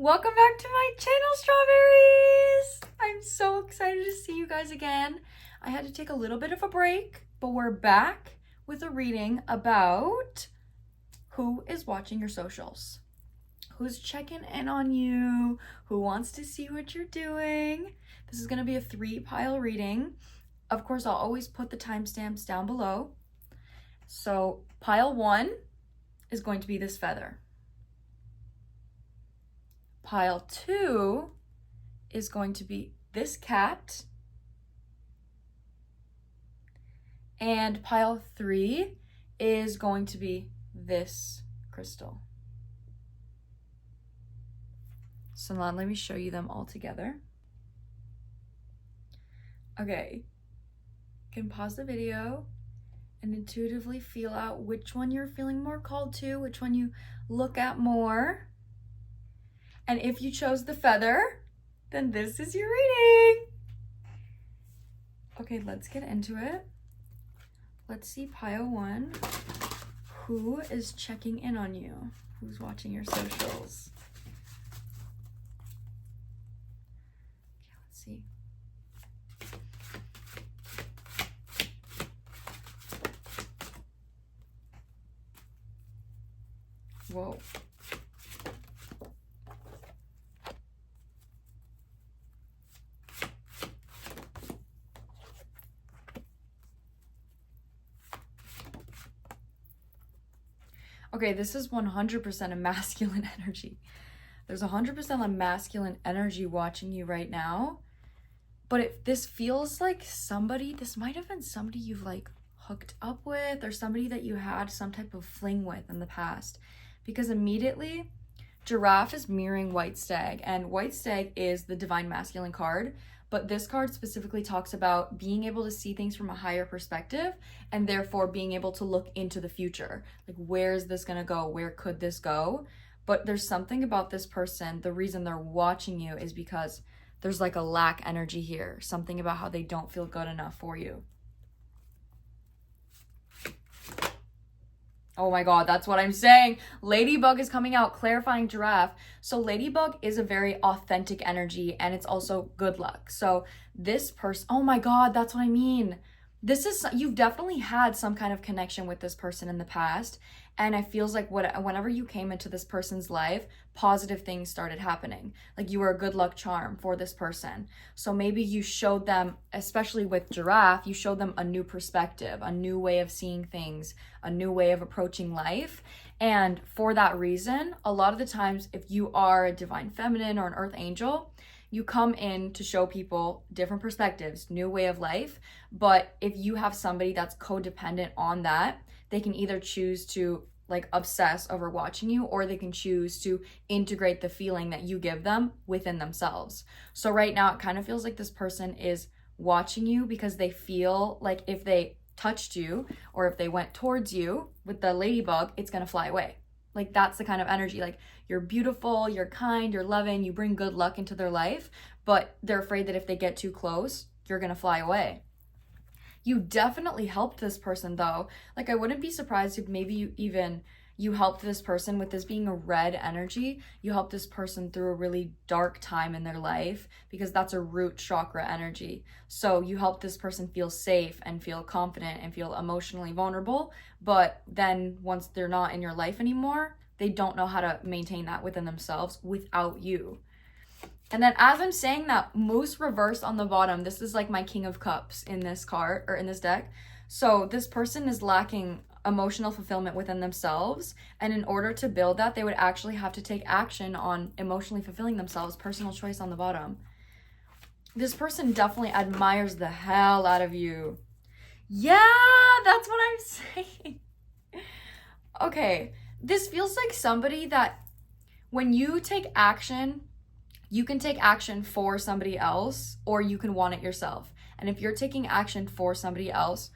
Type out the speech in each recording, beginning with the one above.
Welcome back to my channel, Strawberries! I'm so excited to see you guys again. I had to take a little bit of a break, but we're back with a reading about who is watching your socials. Who's checking in on you? Who wants to see what you're doing? This is going to be a 3-pile reading. Of course, I'll always put the timestamps down below. So pile 1 is going to be this feather. Pile 2 is going to be this cat. And pile 3 is going to be this crystal. So now let me show you them all together. Okay, you can pause the video and intuitively feel out which one you're feeling more called to, which one you look at more. And if you chose the feather, then this is your reading. Okay, let's get into it. Let's see pile 1. Who is checking in on you? Who's watching your socials? Okay, let's see. Whoa. Okay, this is 100% a masculine energy. There's 100% a masculine energy watching you right now. But if this feels like somebody, this might have been somebody you've like hooked up with or somebody that you had some type of fling with in the past. Because immediately, Giraffe is mirroring White Stag, and White Stag is the divine masculine card. But this card specifically talks about being able to see things from a higher perspective and therefore being able to look into the future. Like, where is this going to go? Where could this go? But there's something about this person. The reason they're watching you is because there's like a lack energy here. Something about how they don't feel good enough for you. Oh my God, that's what I'm saying. Ladybug is coming out, clarifying Giraffe. So Ladybug is a very authentic energy, and it's also good luck. So this person, oh my God, that's what I mean. This is, you've definitely had some kind of connection with this person in the past. And it feels like whenever you came into this person's life, positive things started happening. Like you were a good luck charm for this person. So maybe you showed them, especially with Giraffe, you showed them a new perspective, a new way of seeing things, a new way of approaching life. And for that reason, a lot of the times, if you are a divine feminine or an earth angel, you come in to show people different perspectives, new way of life. But if you have somebody that's codependent on that, they can either choose to like obsess over watching you, or they can choose to integrate the feeling that you give them within themselves. So right now it kind of feels like this person is watching you because they feel like if they touched you or if they went towards you with the ladybug, it's gonna fly away. Like that's the kind of energy, like you're beautiful, you're kind, you're loving, you bring good luck into their life, but they're afraid that if they get too close, you're gonna fly away. You definitely helped this person though. Like I wouldn't be surprised if maybe you helped this person with this being a red energy. You helped this person through a really dark time in their life because that's a root chakra energy. So you helped this person feel safe and feel confident and feel emotionally vulnerable. But then once they're not in your life anymore, they don't know how to maintain that within themselves without you. And then as I'm saying that, Moose reversed on the bottom. This is like my King of Cups in this card or in this deck. So this person is lacking emotional fulfillment within themselves. And in order to build that, they would actually have to take action on emotionally fulfilling themselves. Personal choice on the bottom. This person definitely admires the hell out of you. Yeah, that's what I'm saying. Okay, this feels like somebody that when you take action, you can take action for somebody else or you can want it yourself. And if you're taking action for somebody else,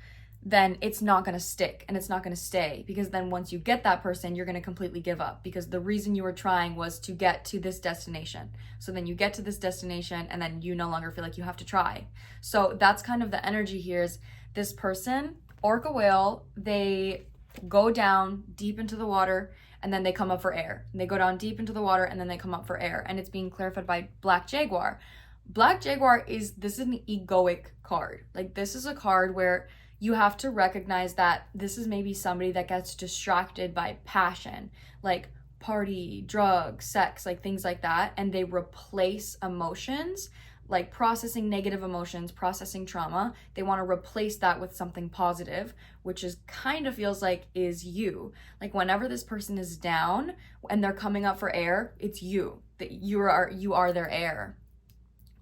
then it's not going to stick and it's not going to stay, because then once you get that person, you're going to completely give up because the reason you were trying was to get to this destination. So then you get to this destination and then you no longer feel like you have to try. So that's kind of the energy here is this person, orca whale, they go down deep into the water and then they come up for air. And they go down deep into the water and then they come up for air. And it's being clarified by Black Jaguar. Black Jaguar this is an egoic card. Like, this is a card where you have to recognize that this is maybe somebody that gets distracted by passion, like party, drugs, sex, like things like that, and they replace emotions, like processing negative emotions, processing trauma. They want to replace that with something positive, which is kind of feels like is you. Like, whenever this person is down and they're coming up for air, it's you. That you are their air.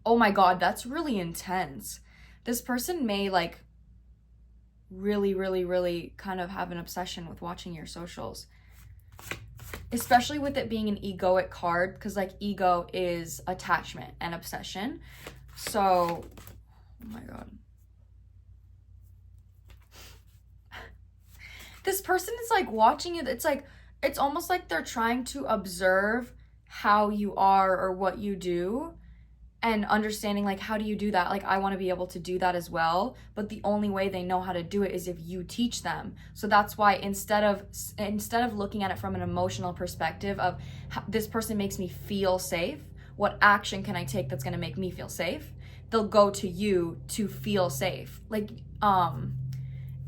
Oh my God, that's really intense. This person may like really, really, really kind of have an obsession with watching your socials, especially with it being an egoic card, because like ego is attachment and obsession. So, oh my God. This person is like watching it. It's like, it's almost like they're trying to observe how you are or what you do, and understanding like, how do you do that? Like, I want to be able to do that as well, but the only way they know how to do it is if you teach them. So that's why instead of looking at it from an emotional perspective of this person makes me feel safe, what action can I take that's going to make me feel safe? They'll go to you to feel safe. Like,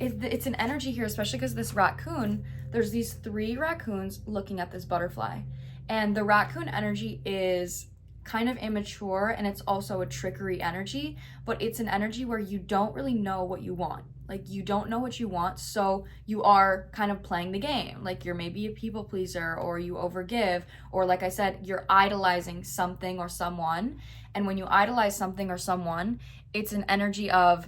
it's an energy here, especially because this raccoon, there's these 3 raccoons looking at this butterfly, and the raccoon energy is kind of immature, and it's also a trickery energy, but it's an energy where you don't really know what you want. Like, you don't know what you want, so you are kind of playing the game. Like, you're maybe a people pleaser, or you overgive, or like I said, you're idolizing something or someone. And when you idolize something or someone, it's an energy of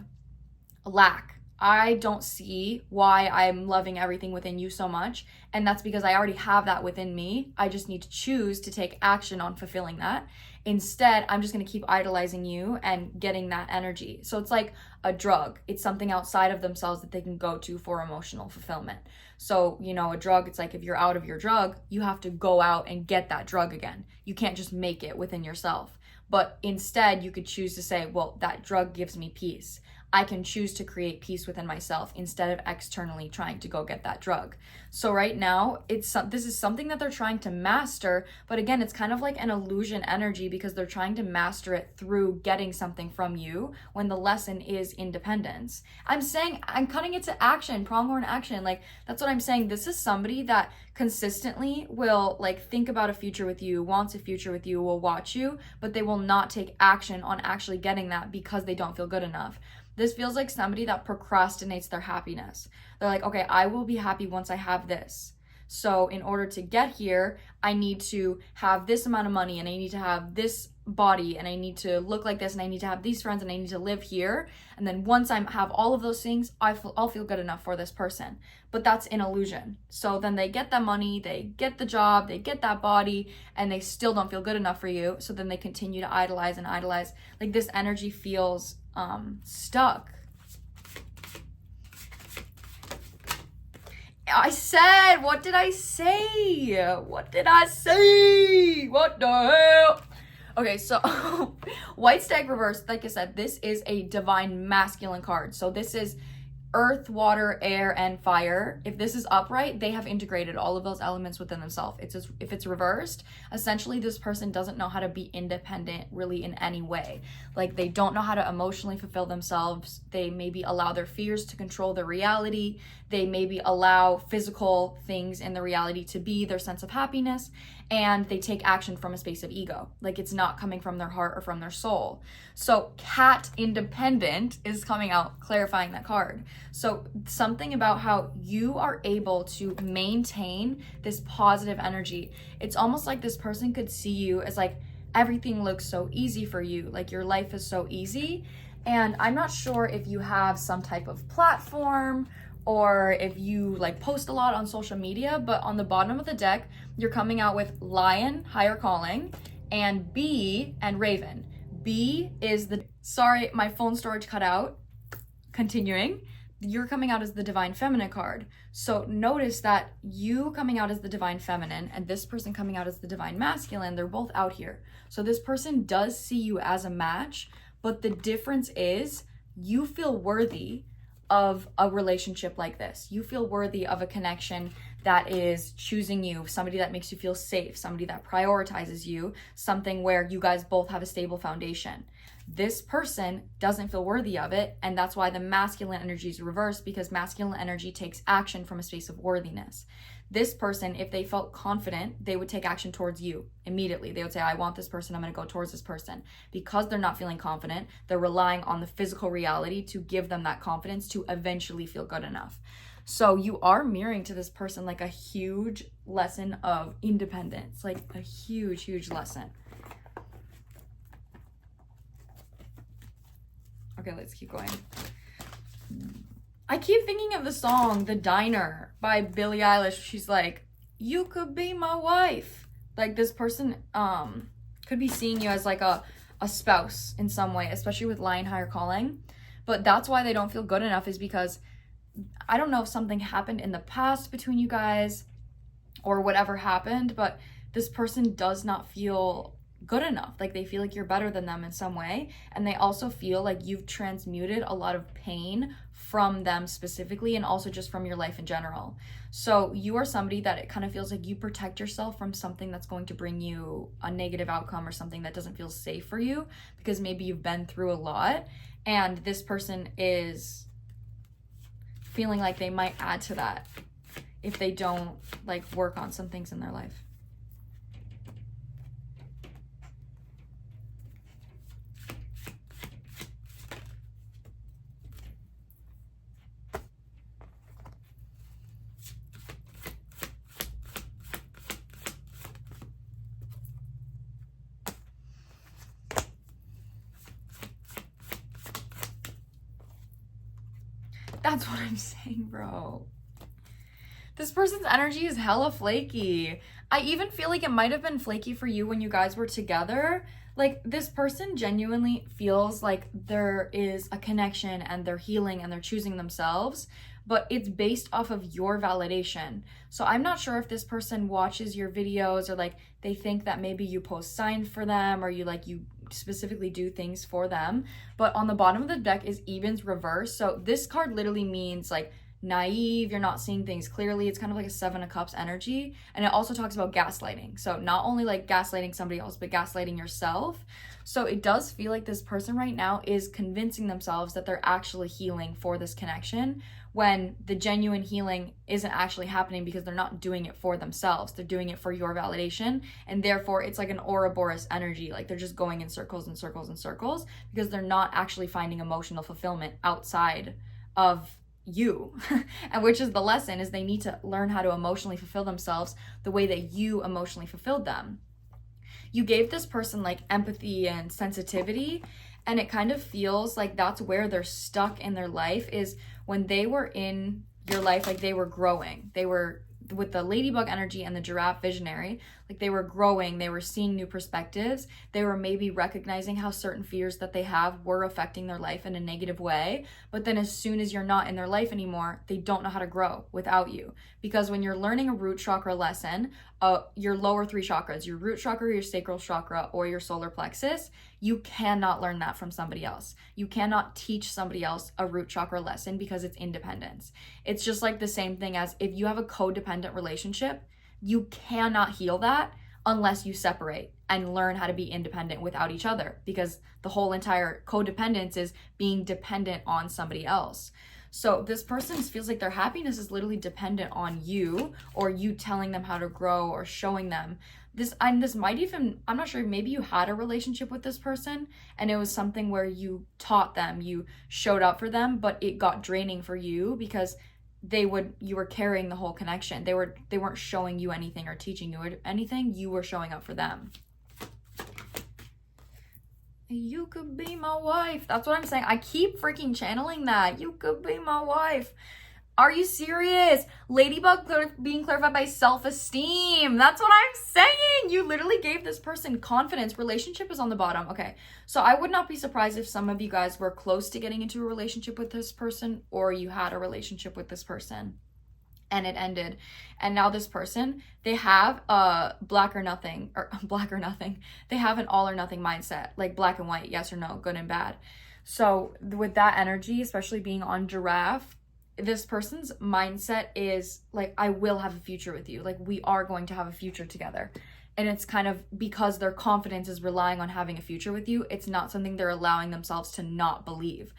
lack. I don't see why I'm loving everything within you so much, and that's because I already have that within me. I just need to choose to take action on fulfilling that. Instead, I'm just going to keep idolizing you and getting that energy. So it's like a drug. It's something outside of themselves that they can go to for emotional fulfillment. So, you know, a drug, it's like if you're out of your drug, you have to go out and get that drug again. You can't just make it within yourself. But instead, you could choose to say, well, that drug gives me peace. I can choose to create peace within myself instead of externally trying to go get that drug. So right now, this is something that they're trying to master, but again, it's kind of like an illusion energy because they're trying to master it through getting something from you when the lesson is independence. I'm cutting it to action, pronghorn action. Like, that's what I'm saying. This is somebody that consistently will like think about a future with you, wants a future with you, will watch you, but they will not take action on actually getting that because they don't feel good enough. This feels like somebody that procrastinates their happiness. They're like, okay, I will be happy once I have this. So in order to get here, I need to have this amount of money, and I need to have this body, and I need to look like this, and I need to have these friends, and I need to live here. And then once I have all of those things, I'll feel good enough for this person. But that's an illusion. So then they get that money, they get the job, they get that body, and they still don't feel good enough for you. So then they continue to idolize and idolize. Like, this energy feels stuck. I said, what did I say? What did I say? What the hell? Okay, so White Stag Reverse, like I said, this is a divine masculine card. So this is earth, water, air, and fire. If this is upright, they have integrated all of those elements within themselves. If it's reversed, essentially this person doesn't know how to be independent really in any way. Like, they don't know how to emotionally fulfill themselves. They maybe allow their fears to control their reality. They maybe allow physical things in the reality to be their sense of happiness, and they take action from a space of ego. Like, it's not coming from their heart or from their soul. So Cat Independent is coming out clarifying that card. So something about how you are able to maintain this positive energy. It's almost like this person could see you as like, everything looks so easy for you. Like, your life is so easy. And I'm not sure if you have some type of platform or if you like post a lot on social media, but on the bottom of the deck, you're coming out with Lion, Higher Calling, and Bee and Raven. Bee is sorry, my phone storage cut out. Continuing, you're coming out as the Divine Feminine card. So notice that you coming out as the Divine Feminine and this person coming out as the Divine Masculine, they're both out here. So this person does see you as a match, but the difference is you feel worthy of a relationship like this. You feel worthy of a connection that is choosing you, somebody that makes you feel safe, somebody that prioritizes you, something where you guys both have a stable foundation. This person doesn't feel worthy of it, and that's why the masculine energy is reversed, because masculine energy takes action from a space of worthiness. This person, if they felt confident, they would take action towards you immediately. They would say, I want this person, I'm going to go towards this person. Because they're not feeling confident, they're relying on the physical reality to give them that confidence to eventually feel good enough. So you are mirroring to this person like a huge lesson of independence, like a huge, huge lesson. Okay, let's keep going. I keep thinking of the song The Diner by Billie Eilish. She's like, you could be my wife. Like, this person could be seeing you as like a spouse in some way, especially with Lion Higher Calling. But that's why they don't feel good enough, is because I don't know if something happened in the past between you guys or whatever happened, but this person does not feel good enough. Like, they feel like you're better than them in some way. And they also feel like you've transmuted a lot of pain from them specifically, and also just from your life in general. So you are somebody that it kind of feels like you protect yourself from something that's going to bring you a negative outcome, or something that doesn't feel safe for you, because maybe you've been through a lot, and this person is feeling like they might add to that if they don't like work on some things in their life. That's what I'm saying, bro. This person's energy is hella flaky. I even feel like it might have been flaky for you when you guys were together. Like, this person genuinely feels like there is a connection and they're healing and they're choosing themselves, but it's based off of your validation. So I'm not sure if this person watches your videos, or like they think that maybe you post signs for them, or you specifically do things for them. But on the bottom of the deck is Evens reverse. So this card literally means like naive, you're not seeing things clearly. It's kind of like a 7 of Cups energy. And it also talks about gaslighting. So not only like gaslighting somebody else, but gaslighting yourself. So it does feel like this person right now is convincing themselves that they're actually healing for this connection, when the genuine healing isn't actually happening, because they're not doing it for themselves. They're doing it for your validation. And therefore it's like an Ouroboros energy. Like, they're just going in circles and circles and circles, because they're not actually finding emotional fulfillment outside of you. And which is the lesson, is they need to learn how to emotionally fulfill themselves the way that you emotionally fulfilled them. You gave this person like empathy and sensitivity, and it kind of feels like that's where they're stuck in their life, is when they were in your life, like they were growing. They were with the ladybug energy and the giraffe visionary, like they were growing, they were seeing new perspectives, they were maybe recognizing how certain fears that they have were affecting their life in a negative way. But then as soon as you're not in their life anymore, they don't know how to grow without you. Because when you're learning a root chakra lesson, your lower 3 chakras, your root chakra, your sacral chakra, or your solar plexus, you cannot learn that from somebody else. You cannot teach somebody else a root chakra lesson, because it's independence. It's just like the same thing as if you have a codependent relationship, you cannot heal that unless you separate and learn how to be independent without each other, because the whole entire codependence is being dependent on somebody else. So this person feels like their happiness is literally dependent on you, or you telling them how to grow, or showing them this. And this might even, I'm not sure, maybe you had a relationship with this person and it was something where you taught them, you showed up for them, but it got draining for you, because you were carrying the whole connection. They weren't showing you anything or teaching you anything. You were showing up for them. You could be my wife. That's what I'm saying. I keep freaking channeling that. You could be my wife. Are you serious? Ladybug being clarified by self-esteem. That's what I'm saying. You literally gave this person confidence. Relationship is on the bottom. Okay. So I would not be surprised if some of you guys were close to getting into a relationship with this person, or you had a relationship with this person and it ended. And now this person, they have a black or nothing. They have an all or nothing mindset, like black and white, yes or no, good and bad. So with that energy, especially being on giraffe, this person's mindset is like, I will have a future with you. Like, we are going to have a future together. And it's kind of because their confidence is relying on having a future with you. It's not something they're allowing themselves to not believe.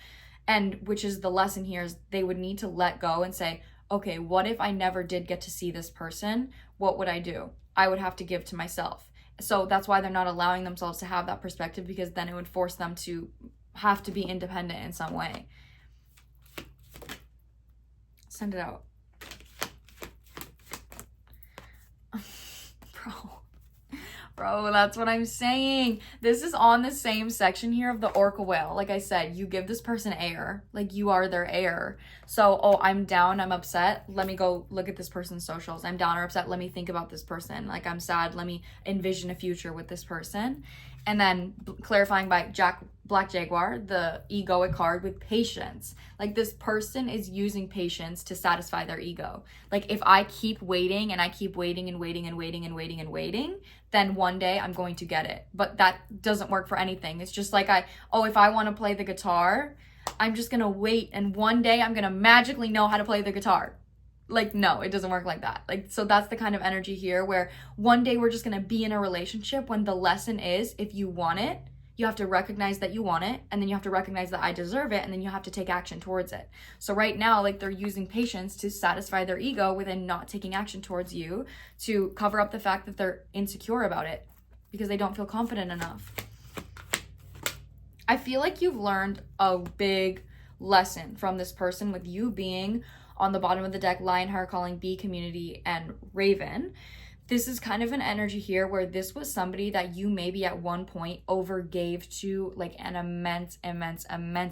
And which is the lesson here, is they would need to let go and say, okay, what if I never did get to see this person? What would I do? I would have to give to myself. So that's why they're not allowing themselves to have that perspective, because then it would force them to have to be independent in some way. Send it out. Bro, that's what I'm saying. This is on the same section here of the orca whale. Like I said, you give this person air. Like, you are their air. So, oh, I'm down, I'm upset. Let me go look at this person's socials. I'm down or upset. Let me think about this person. Like, I'm sad. Let me envision a future with this person. And then clarifying by Black Jaguar, the egoic card with patience. Like, this person is using patience to satisfy their ego. Like, if I keep waiting and I keep waiting and waiting and waiting and waiting and waiting, then one day I'm going to get it. But that doesn't work for anything. It's just like, if I want to play the guitar, I'm just going to wait, and one day I'm going to magically know how to play the guitar. Like, no, it doesn't work like that. Like, so that's the kind of energy here where one day we're just going to be in a relationship, when the lesson is, if you want it, you have to recognize that you want it, and then you have to recognize that I deserve it, and then you have to take action towards it. So right now, like, they're using patience to satisfy their ego within not taking action towards you, to cover up the fact that they're insecure about it because they don't feel confident enough. I feel like you've learned a big lesson from this person, with you being on the bottom of the deck, Lionheart, calling B, community, and Raven. This is kind of an energy here where this was somebody that you maybe at one point overgave to, like, an immense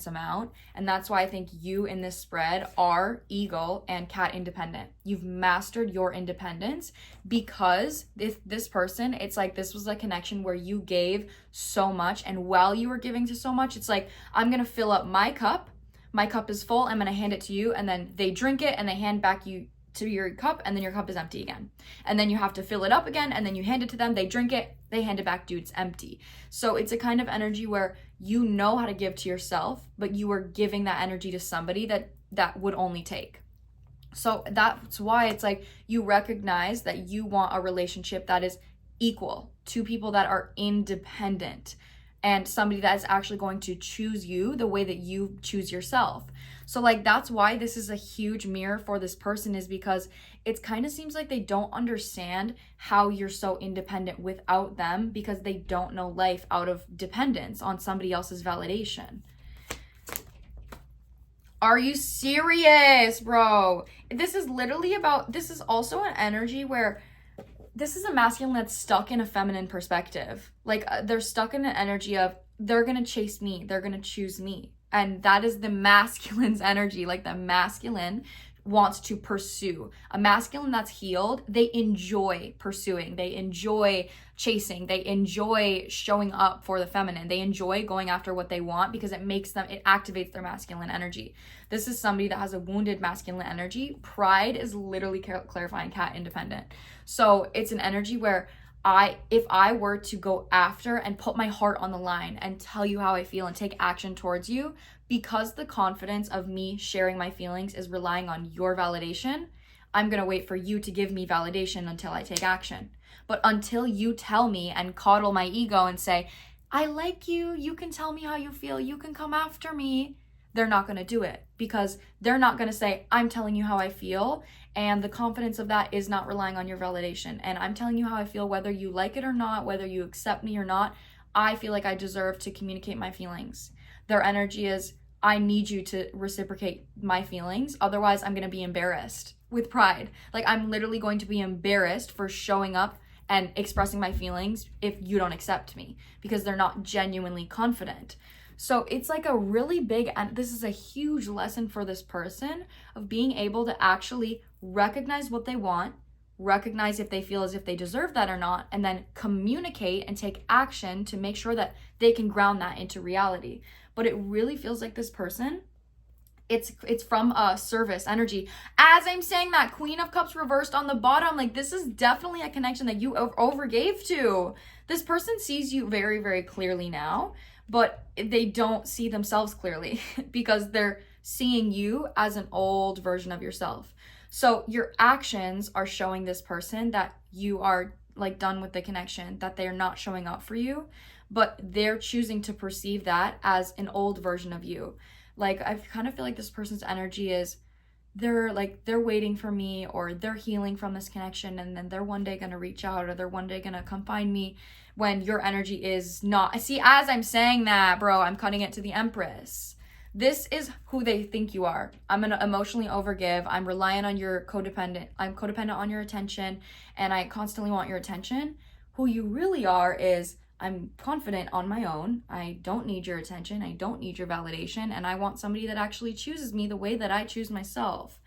amount. And that's why I think you in this spread are Eagle and Cat independent. You've mastered your independence, because if this person, it's like this was a connection where you gave so much, and while you were giving to so much, it's like, I'm going to fill up my cup. My cup is full, I'm going to hand it to you, and then they drink it and they hand back you to your cup, and then your cup is empty again. And then you have to fill it up again, and then you hand it to them, they drink it, they hand it back to you, it's empty. So it's a kind of energy where you know how to give to yourself, but you are giving that energy to somebody that would only take. So that's why it's like, you recognize that you want a relationship that is equal, two people that are independent, and somebody that is actually going to choose you the way that you choose yourself. So like, that's why this is a huge mirror for this person, is because it kind of seems like they don't understand how you're so independent without them, because they don't know life out of dependence on somebody else's validation. Are you serious, bro? This is literally about, this is also an energy where this is a masculine that's stuck in a feminine perspective. Like, they're stuck in an energy of, they're going to chase me, they're going to choose me. And that is the masculine's energy. Like, the masculine wants to pursue. A masculine that's healed, they enjoy pursuing, they enjoy chasing, they enjoy showing up for the feminine, they enjoy going after what they want, because it activates their masculine energy. This is somebody that has a wounded masculine energy. Pride is literally clarifying Cat independent. So it's an energy where if I were to go after and put my heart on the line and tell you how I feel and take action towards you, because the confidence of me sharing my feelings is relying on your validation, I'm going to wait for you to give me validation until I take action. But until you tell me and coddle my ego and say, I like you, you can tell me how you feel, you can come after me, they're not going to do it, because they're not going to say, I'm telling you how I feel, and the confidence of that is not relying on your validation. And I'm telling you how I feel, whether you like it or not, whether you accept me or not, I feel like I deserve to communicate my feelings. Their energy is, I need you to reciprocate my feelings, otherwise I'm going to be embarrassed. With pride, like, I'm literally going to be embarrassed for showing up and expressing my feelings if you don't accept me, because they're not genuinely confident. So it's like a really big, and this is a huge lesson for this person, of being able to actually recognize what they want, recognize if they feel as if they deserve that or not, and then communicate and take action to make sure that they can ground that into reality. But it really feels like this person, it's from a service energy. As I'm saying that, Queen of Cups reversed on the bottom, like, this is definitely a connection that you overgave to. This person sees you very, very clearly now, but they don't see themselves clearly because they're seeing you as an old version of yourself. So your actions are showing this person that you are like done with the connection, that they're not showing up for you, but they're choosing to perceive that as an old version of you. Like, I kind of feel like this person's energy is they're waiting for me, or they're healing from this connection, and then they're one day gonna reach out, or they're one day gonna come find me, when your energy is not. See, as I'm saying that, bro, I'm cutting it to the Empress. This is who they think you are. I'm gonna emotionally overgive. I'm reliant on your codependent. I'm codependent on your attention, and I constantly want your attention. Who you really are is, I'm confident on my own. I don't need your attention. I don't need your validation. And I want somebody that actually chooses me the way that I choose myself.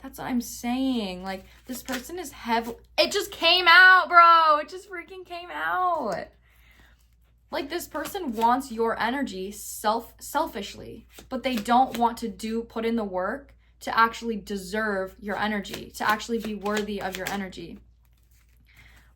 That's what I'm saying. Like, this person is heavy. It just came out, bro. It just freaking came out. Like, this person wants your energy selfishly, but they don't want to put in the work to actually deserve your energy, to actually be worthy of your energy.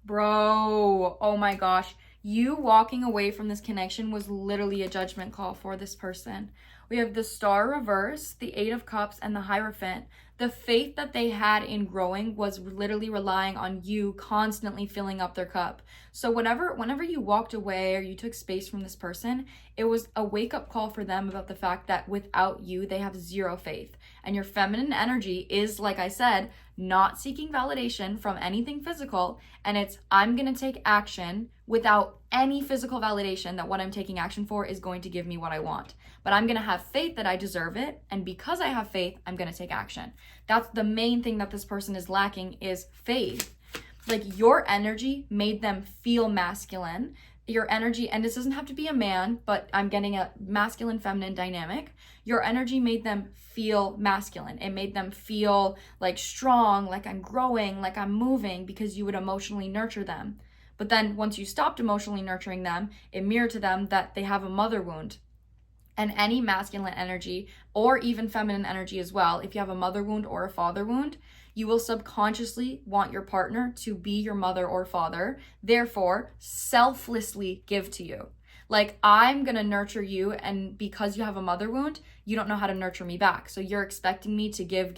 Bro, oh my gosh. You walking away from this connection was literally a judgment call for this person. We have the Star reverse, the Eight of Cups, and the Hierophant. The faith that they had in growing was literally relying on you constantly filling up their cup. So whenever you walked away or you took space from this person, it was a wake-up call for them about the fact that without you, they have zero faith. And your feminine energy is, like I said, not seeking validation from anything physical. And it's, I'm going to take action without any physical validation that what I'm taking action for is going to give me what I want. But I'm going to have faith that I deserve it. And because I have faith, I'm going to take action. That's the main thing that this person is lacking, is faith. Like, your energy made them feel masculine. Your energy, and this doesn't have to be a man, but I'm getting a masculine feminine dynamic. Your energy made them feel masculine. It made them feel like strong, like I'm growing, like I'm moving, because you would emotionally nurture them. But then once you stopped emotionally nurturing them, it mirrored to them that they have a mother wound. And any masculine energy, or even feminine energy as well, if you have a mother wound or a father wound, you will subconsciously want your partner to be your mother or father, therefore selflessly give to you. Like, I'm gonna nurture you, and because you have a mother wound, you don't know how to nurture me back. So you're expecting me to give.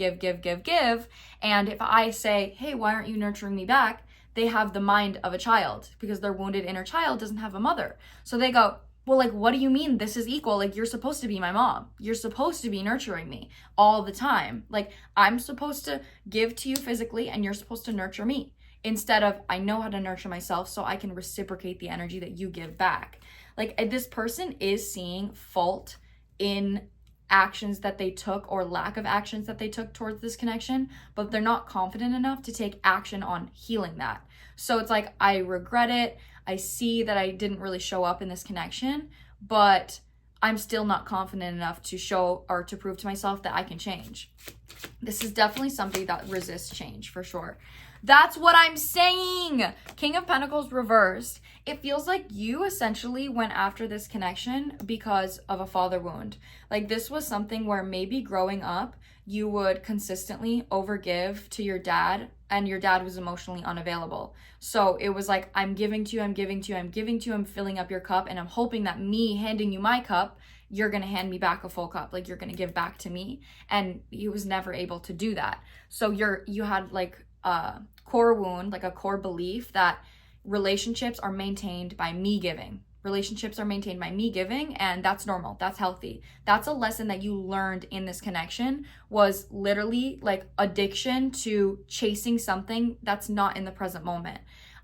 And if I say, hey, why aren't you nurturing me back? They have the mind of a child, because their wounded inner child doesn't have a mother. So they go, well, like, what do you mean this is equal? Like, you're supposed to be my mom. You're supposed to be nurturing me all the time. Like, I'm supposed to give to you physically, and you're supposed to nurture me. Instead of, I know how to nurture myself so I can reciprocate the energy that you give back. Like, this person is seeing fault in actions that they took, or lack of actions that they took towards this connection, but they're not confident enough to take action on healing that. So it's like, I regret it. I see that I didn't really show up in this connection, but I'm still not confident enough to show or to prove to myself that I can change. This is definitely somebody that resists change, for sure. That's what I'm saying. King of Pentacles reversed. It feels like you essentially went after this connection because of a father wound. Like, this was something where maybe growing up, you would consistently overgive to your dad, and your dad was emotionally unavailable. So it was like, I'm giving to you, I'm filling up your cup, and I'm hoping that me handing you my cup, you're going to hand me back a full cup. Like, you're going to give back to me. And he was never able to do that. So you had like a core wound, like a core belief that relationships are maintained by me giving. Relationships are maintained by me giving, and that's normal. That's healthy. That's a lesson that you learned in this connection, was literally like addiction to chasing something that's not in the present moment.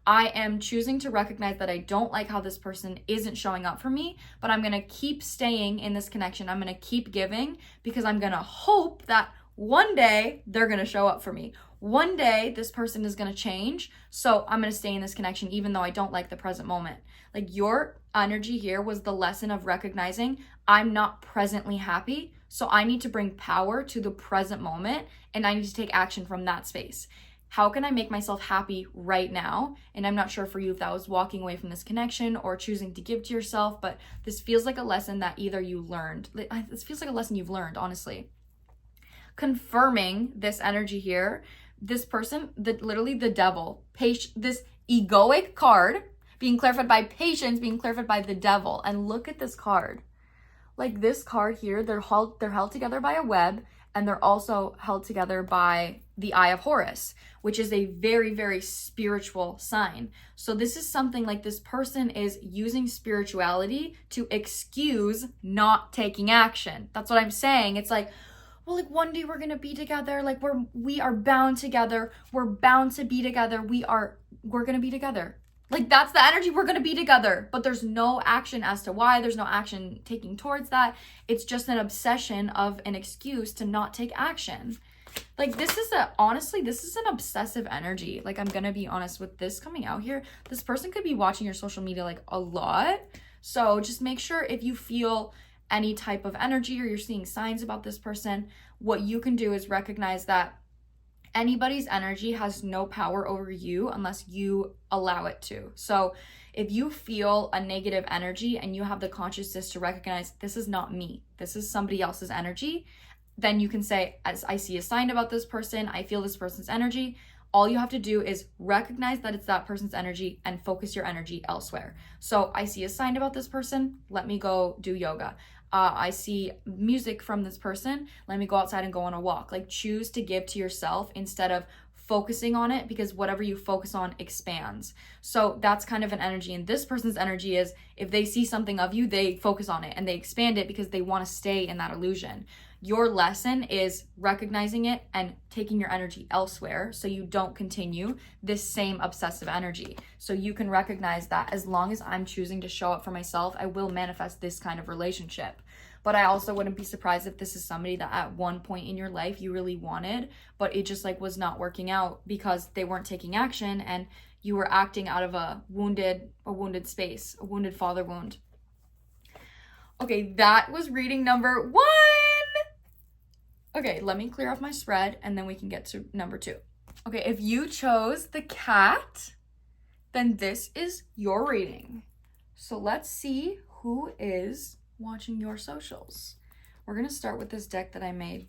I am choosing to recognize that I don't like how this person isn't showing up for me, but I'm going to keep staying in this connection. I'm going to keep giving, because I'm going to hope that one day they're going to show up for me. One day this person is going to change. So I'm going to stay in this connection even though I don't like the present moment. Like, your energy here was the lesson of recognizing I'm not presently happy. So I need to bring power to the present moment, and I need to take action from that space. How can I make myself happy right now? And I'm not sure for you if that was walking away from this connection or choosing to give to yourself, but this feels like a lesson that either you learned. This feels like a lesson you've learned, honestly. Confirming this energy here, this person, literally the devil, this egoic card being clarified by patience, being clarified by the devil. And look at this card. Like this card here, they're held together by a web, and they're also held together by the Eye of Horus, which is a very, very spiritual sign. So this is something like this person is using spirituality to excuse not taking action. That's what I'm saying. It's like, well, like one day we're gonna be together. Like we are bound together. We're bound to be together. We're gonna be together. Like that's the energy, we're gonna be together, but there's no action as to why, there's no action taking towards that. It's just an obsession of an excuse to not take action. Like honestly, this is an obsessive energy. Like I'm gonna be honest with this coming out here. This person could be watching your social media like a lot. So just make sure if you feel any type of energy or you're seeing signs about this person, what you can do is recognize that anybody's energy has no power over you unless you allow it to. So if you feel a negative energy and you have the consciousness to recognize this is not me, this is somebody else's energy, then you can say, as I see a sign about this person, I feel this person's energy. All you have to do is recognize that it's that person's energy and focus your energy elsewhere. So I see a sign about this person, let me go do yoga. I see music from this person, let me go outside and go on a walk. Like choose to give to yourself instead of focusing on it, because whatever you focus on expands. So that's kind of an energy. And this person's energy is if they see something of you, they focus on it and they expand it because they want to stay in that illusion. Your lesson is recognizing it and taking your energy elsewhere so you don't continue this same obsessive energy. So you can recognize that as long as I'm choosing to show up for myself, I will manifest this kind of relationship. But I also wouldn't be surprised if this is somebody that at one point in your life you really wanted, but it just like was not working out because they weren't taking action and you were acting out of a wounded space, a wounded father wound. Okay, that was reading number 1. Okay, let me clear off my spread and then we can get to number 2. Okay, if you chose the cat, then this is your reading. So let's see who is watching your socials. We're gonna start with this deck that I made.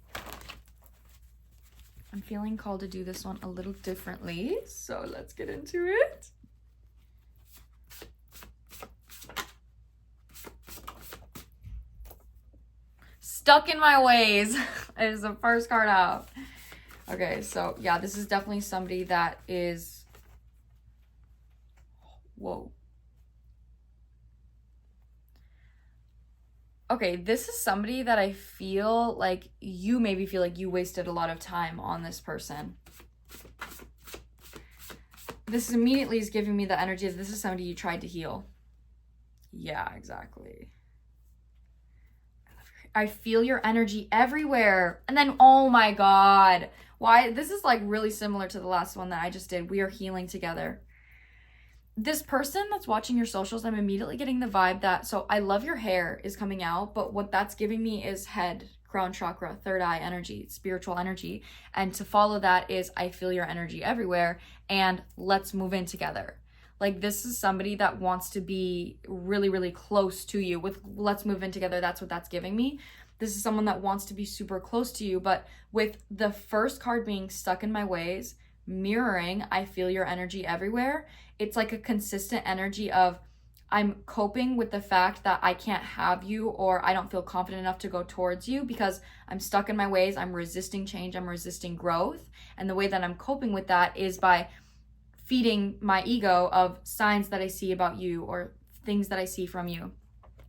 I'm feeling called to do this one a little differently, so let's get into it. Stuck in my ways is the first card out. Okay, so yeah, this is definitely somebody that is, whoa. Okay, this is somebody that I feel like you maybe feel like you wasted a lot of time on this person. This immediately is giving me the energy of this is somebody you tried to heal. Yeah, exactly. I feel your energy everywhere. And then, oh my God. Why? This is like really similar to the last one that I just did. We are healing together. This person that's watching your socials, I'm immediately getting the vibe that, so I love your hair is coming out, but what that's giving me is head, crown chakra, third eye energy, spiritual energy. And to follow that is I feel your energy everywhere and let's move in together. Like this is somebody that wants to be really, really close to you with let's move in together. That's what that's giving me. This is someone that wants to be super close to you, but with the first card being stuck in my ways, mirroring, I feel your energy everywhere. It's like a consistent energy of I'm coping with the fact that I can't have you or I don't feel confident enough to go towards you because I'm stuck in my ways. I'm resisting change. I'm resisting growth. And the way that I'm coping with that is by feeding my ego of signs that I see about you or things that I see from you.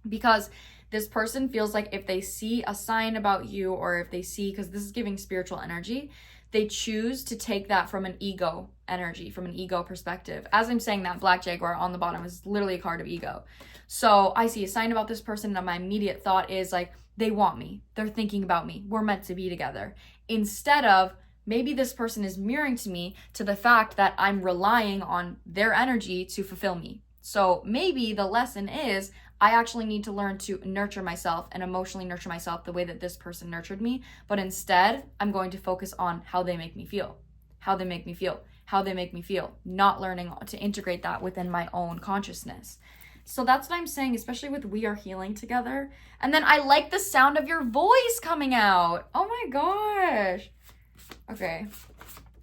Because this person feels like if they see a sign about you or if they see, because this is giving spiritual energy, they choose to take that from an ego energy, from an ego perspective. As I'm saying that, Black Jaguar on the bottom is literally a card of ego. So I see a sign about this person and my immediate thought is like, they want me. They're thinking about me. We're meant to be together. Instead of, maybe this person is mirroring to me to the fact that I'm relying on their energy to fulfill me. So maybe the lesson is I actually need to learn to nurture myself and emotionally nurture myself the way that this person nurtured me. But instead, I'm going to focus on how they make me feel, how they make me feel, how they make me feel, not learning to integrate that within my own consciousness. So that's what I'm saying, especially with we are healing together. And then I like the sound of your voice coming out. Oh my gosh. Okay.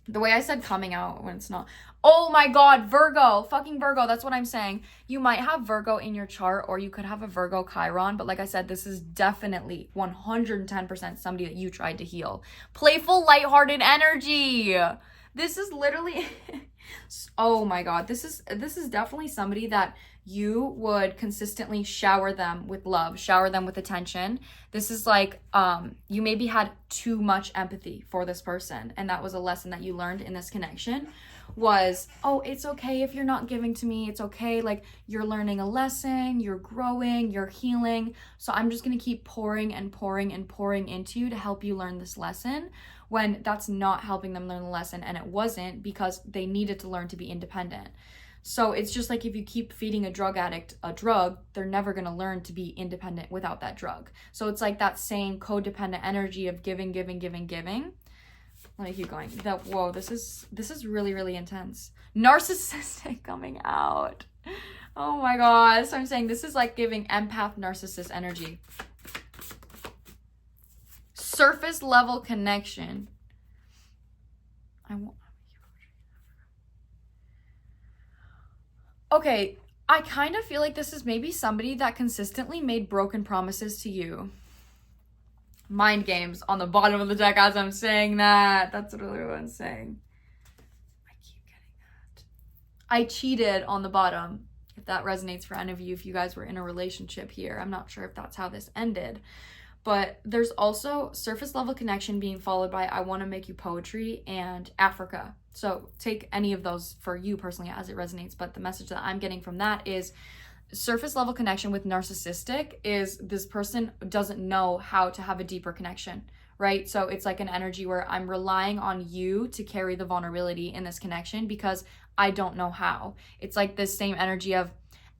The way I said coming out when it's not. Oh my God, Virgo, fucking Virgo. That's what I'm saying. You might have Virgo in your chart, or you could have a Virgo Chiron. But like I said, this is definitely 110% somebody that you tried to heal. Playful, lighthearted energy. This is literally, oh my God, this is definitely somebody that you would consistently shower them with love, shower them with attention. This is like, you maybe had too much empathy for this person. And that was a lesson that you learned in this connection was, oh, it's okay if you're not giving to me. It's okay. Like, you're learning a lesson, you're growing, you're healing. So I'm just going to keep pouring and pouring and pouring into you to help you learn this lesson, when that's not helping them learn the lesson. And it wasn't, because they needed to learn to be independent. So it's just like, if you keep feeding a drug addict a drug, they're never going to learn to be independent without that drug. So it's like that same codependent energy of giving, giving, giving, giving. Let me keep going. Whoa, this is really, really intense. Narcissistic coming out. Oh my God. So I'm saying this is like giving empath narcissist energy. Surface level connection. Okay, I kind of feel like this is maybe somebody that consistently made broken promises to you. Mind games on the bottom of the deck as I'm saying that. That's literally what I'm saying. I keep getting that. I cheated on the bottom. If that resonates for any of you, if you guys were in a relationship here. I'm not sure if that's how this ended. But there's also surface level connection being followed by I want to make you poetry and Africa. So take any of those for you personally as it resonates. But the message that I'm getting from that is surface level connection with narcissistic is this person doesn't know how to have a deeper connection, right? So it's like an energy where I'm relying on you to carry the vulnerability in this connection because I don't know how. It's like this same energy of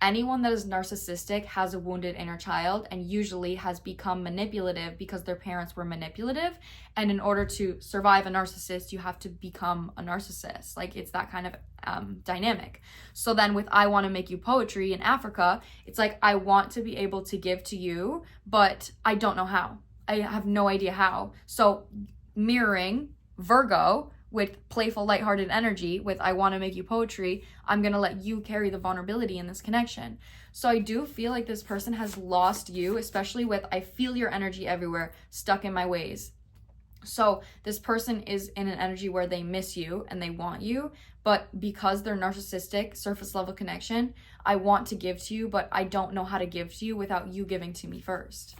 anyone that is narcissistic has a wounded inner child and usually has become manipulative because their parents were manipulative. And in order to survive a narcissist, you have to become a narcissist. Like, it's that kind of dynamic. So then with I want to make you poetry in Africa, it's like, I want to be able to give to you, but I don't know how. I have no idea how. So mirroring Virgo with playful, lighthearted energy, with I want to make you poetry, I'm going to let you carry the vulnerability in this connection. So I do feel like this person has lost you, especially with I feel your energy everywhere, stuck in my ways. So this person is in an energy where they miss you and they want you, but because they're narcissistic, surface level connection, I want to give to you, but I don't know how to give to you without you giving to me first.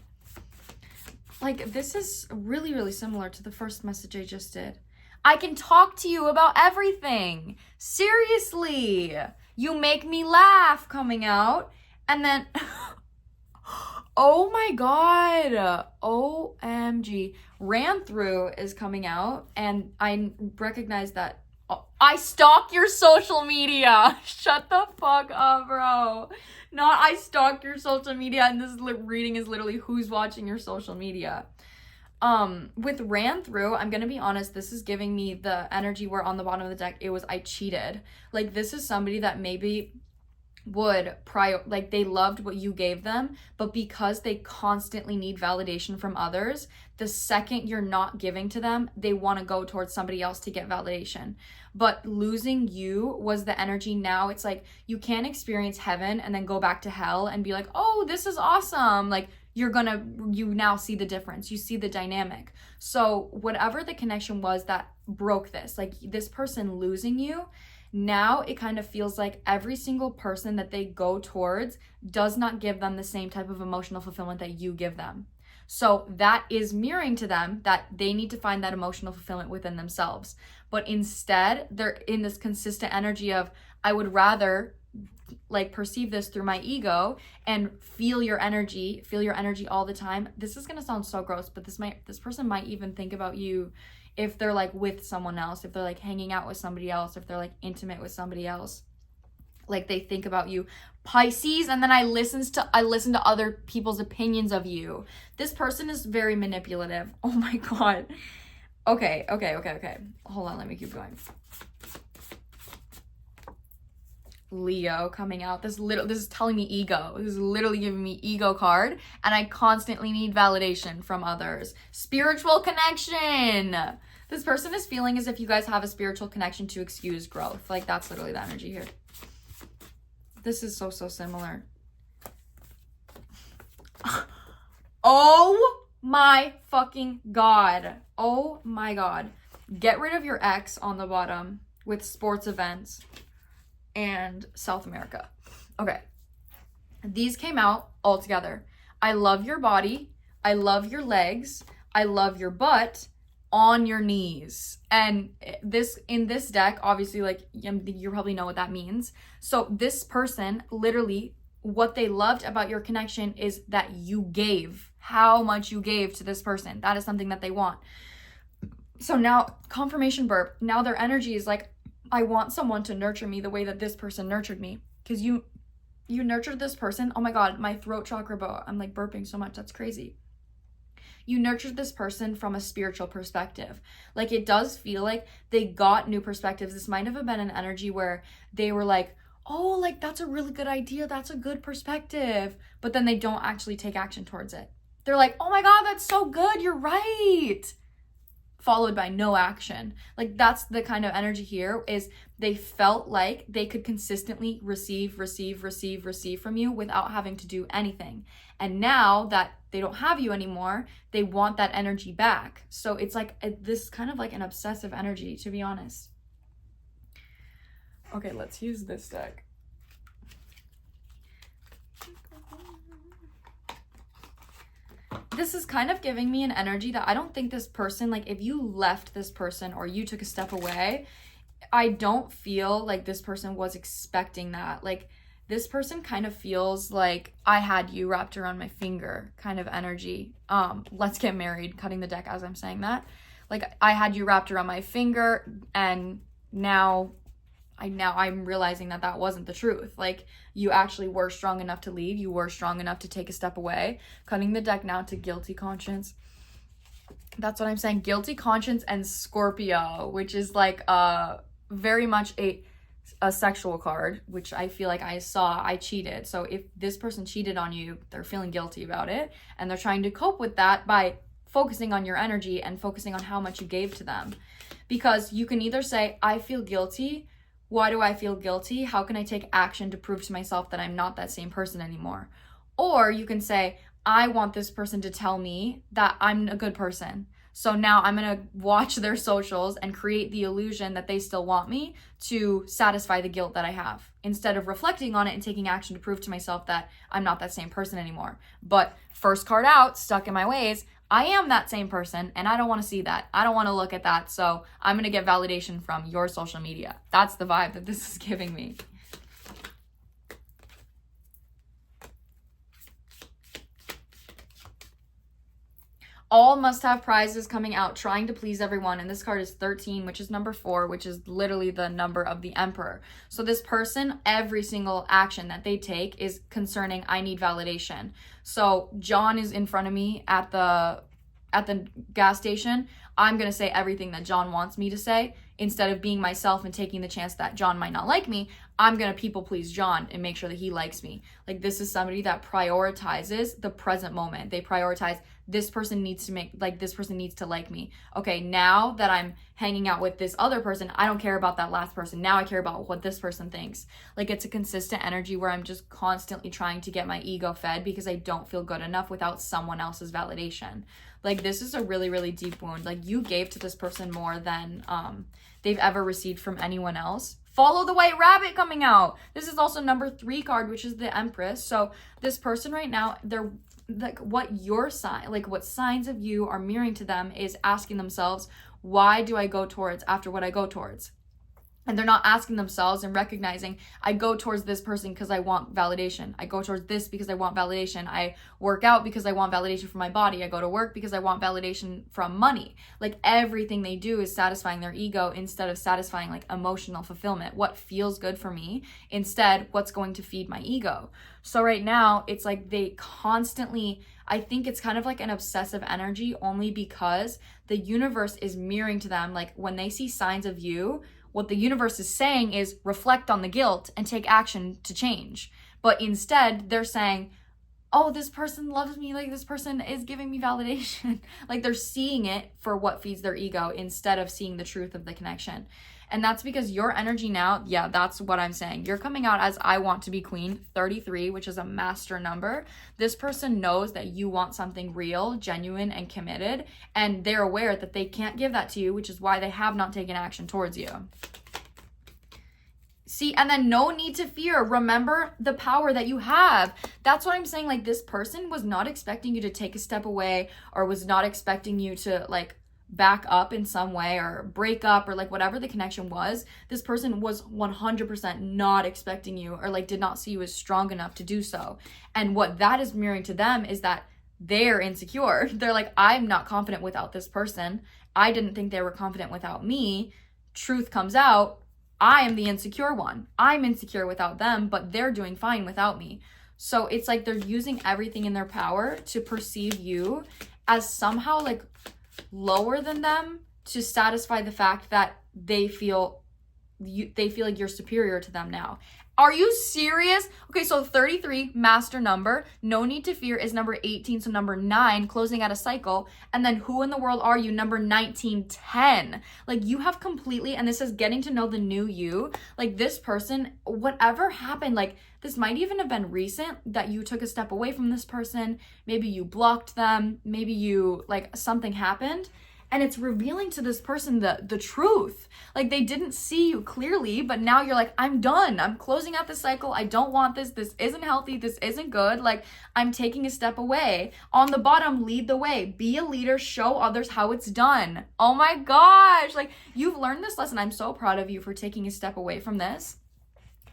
Like, this is really, really similar to the first message I just did. I can talk to you about everything. Seriously. You make me laugh coming out. And then, oh my God. OMG. Ran through is coming out. And I recognize that I stalk your social media. Shut the fuck up, bro. Not I stalk your social media. And this reading is literally who's watching your social media. With ran through, I'm gonna be honest, this is giving me the energy where on the bottom of the deck, it was I cheated. Like, this is somebody that maybe would like they loved what you gave them, but because they constantly need validation from others, the second you're not giving to them, they want to go towards somebody else to get validation. But losing you was the energy. Now it's like you can't experience heaven and then go back to hell and be like, oh, this is awesome. Like, you now see the difference. You see the dynamic. So whatever the connection was that broke this, like this person losing you, now it kind of feels like every single person that they go towards does not give them the same type of emotional fulfillment that you give them. So that is mirroring to them that they need to find that emotional fulfillment within themselves. But instead, they're in this consistent energy of, I would rather like perceive this through my ego and feel your energy all the time. This is going to sound so gross, but this person might even think about you if they're like with someone else, if they're like hanging out with somebody else, if they're like intimate with somebody else. Like, they think about you. Pisces, and then I listen to other people's opinions of you. This person is very manipulative. Oh my God. Okay. Hold on, let me keep going. Leo coming out. This is telling me ego. This is literally giving me ego card, and I constantly need validation from others. Spiritual connection. This person is feeling as if you guys have a spiritual connection to excuse growth. Like, that's literally the energy here. This is so similar. Oh my fucking God. Oh my God. Get rid of your ex on the bottom with sports events and South America. Okay. These came out all together. I love your body. I love your legs. I love your butt on your knees. And this, in this deck, obviously, like, you probably know what that means. So this person, literally, what they loved about your connection is that you gave, how much you gave to this person. That is something that they want. So now, confirmation burp, now their energy is like, I want someone to nurture me the way that this person nurtured me. Because you nurtured this person. Oh my God, my throat chakra bow. I'm like burping so much. That's crazy. You nurtured this person from a spiritual perspective. Like, it does feel like they got new perspectives. This might have been an energy where they were like, oh, like, that's a really good idea. That's a good perspective. But then they don't actually take action towards it. They're like, oh my God, that's so good. You're right. Followed by no action. Like, that's the kind of energy here, is they felt like they could consistently receive from you without having to do anything. And now that they don't have you anymore, they want that energy back. So it's like this kind of like an obsessive energy, to be honest. Okay, let's use this deck. This is kind of giving me an energy that I don't think this person, like, if you left this person or you took a step away, I don't feel like this person was expecting that. Like, this person kind of feels like I had you wrapped around my finger kind of energy. Let's get married, cutting the deck as I'm saying that. Like, I had you wrapped around my finger, and now I'm realizing that that wasn't the truth. Like, you actually were strong enough to leave. You were strong enough to take a step away. Cutting the deck now to guilty conscience. That's what I'm saying. Guilty conscience and Scorpio, which is like very much a sexual card, which I feel like I cheated. So if this person cheated on you, they're feeling guilty about it. And they're trying to cope with that by focusing on your energy and focusing on how much you gave to them. Because you can either say, I feel guilty. Why do I feel guilty? How can I take action to prove to myself that I'm not that same person anymore? Or you can say, I want this person to tell me that I'm a good person. So now I'm going to watch their socials and create the illusion that they still want me to satisfy the guilt that I have, instead of reflecting on it and taking action to prove to myself that I'm not that same person anymore. But first card out, stuck in my ways, I am that same person, and I don't want to see that. I don't want to look at that, so I'm going to get validation from your social media. That's the vibe that this is giving me. All must-have prizes coming out, trying to please everyone, and this card is 13, which is number 4, which is literally the number of the Emperor. So this person, every single action that they take is concerning, I need validation. So John is in front of me at the gas station. I'm going to say everything that John wants me to say. Instead of being myself and taking the chance that John might not like me, I'm going to people please John and make sure that he likes me. Like, this is somebody that prioritizes the present moment. They prioritize, this person needs to like me. Okay, now that I'm hanging out with this other person, I don't care about that last person. Now I care about what this person thinks. Like, it's a consistent energy where I'm just constantly trying to get my ego fed because I don't feel good enough without someone else's validation. Like, this is a really, really deep wound. Like, you gave to this person more than they've ever received from anyone else. Follow the White Rabbit coming out. This is also number 3 card, which is the Empress. So this person right now, they're like, what your sign, like what signs of you are mirroring to them is asking themselves, why do I go towards after what I go towards? And they're not asking themselves and recognizing, I go towards this person because I want validation. I go towards this because I want validation. I work out because I want validation from my body. I go to work because I want validation from money. Like, everything they do is satisfying their ego instead of satisfying like emotional fulfillment. What feels good for me? Instead, what's going to feed my ego? So right now, it's like they constantly, I think it's kind of like an obsessive energy, only because the universe is mirroring to them. Like, when they see signs of you, what the universe is saying is reflect on the guilt and take action to change. But instead, they're saying, oh, this person loves me, like this person is giving me validation. Like they're seeing it for what feeds their ego instead of seeing the truth of the connection. And that's because your energy now, yeah, that's what I'm saying. You're coming out as I want to be queen, 33, which is a master number. This person knows that you want something real, genuine, and committed. And they're aware that they can't give that to you, which is why they have not taken action towards you. See, and then no need to fear. Remember the power that you have. That's what I'm saying. Like this person was not expecting you to take a step away or was not expecting you to like back up in some way or break up or like whatever the connection was. This person was 100% not expecting you or like did not see you as strong enough to do so. And what that is mirroring to them is that they're insecure. They're like, I'm not confident without this person. I didn't think they were confident without me. Truth comes out. I am the insecure one. I'm insecure without them, but they're doing fine without me. So it's like they're using everything in their power to perceive you as somehow like lower than them to satisfy the fact that they feel like you're superior to them now. Are you serious? Okay, so 33, master number. No need to fear is number 18, so number 9, closing out a cycle. And then who in the world are you? Number 19, 10. Like you have completely, and this is getting to know the new you. Like this person, whatever happened, like this might even have been recent that you took a step away from this person. Maybe you blocked them. Maybe you, like something happened. And it's revealing to this person the truth. Like they didn't see you clearly, but now you're like, I'm done. I'm closing out the cycle. I don't want this. This isn't healthy. This isn't good. Like I'm taking a step away. On the bottom, lead the way. Be a leader. Show others how it's done. Oh my gosh. Like you've learned this lesson. I'm so proud of you for taking a step away from this.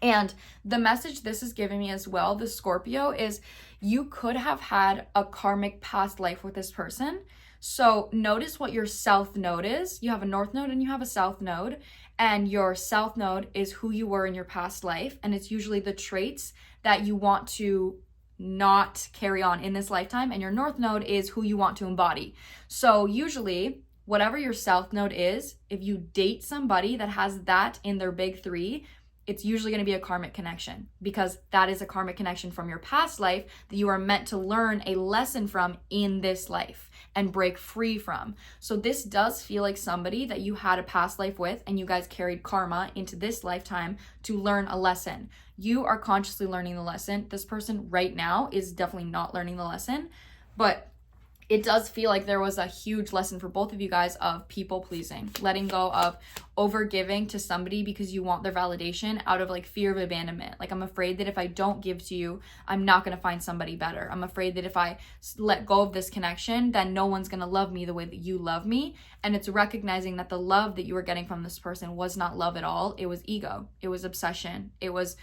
And the message this is giving me as well, the Scorpio, is you could have had a karmic past life with this person. So notice what your south node is. You have a north node and you have a south node. And your south node is who you were in your past life. And it's usually the traits that you want to not carry on in this lifetime. And your north node is who you want to embody. So usually, whatever your south node is, if you date somebody that has that in their big 3, it's usually going to be a karmic connection because that is a karmic connection from your past life that you are meant to learn a lesson from in this life and break free from. So this does feel like somebody that you had a past life with and you guys carried karma into this lifetime to learn a lesson. You are consciously learning the lesson. This person right now is definitely not learning the lesson, but it does feel like there was a huge lesson for both of you guys of people pleasing, letting go of over giving to somebody because you want their validation out of like fear of abandonment. Like I'm afraid that if I don't give to you, I'm not going to find somebody better. I'm afraid that if I let go of this connection, then no one's going to love me the way that you love me. And it's recognizing that the love that you were getting from this person was not love at all. It was ego. It was obsession. It was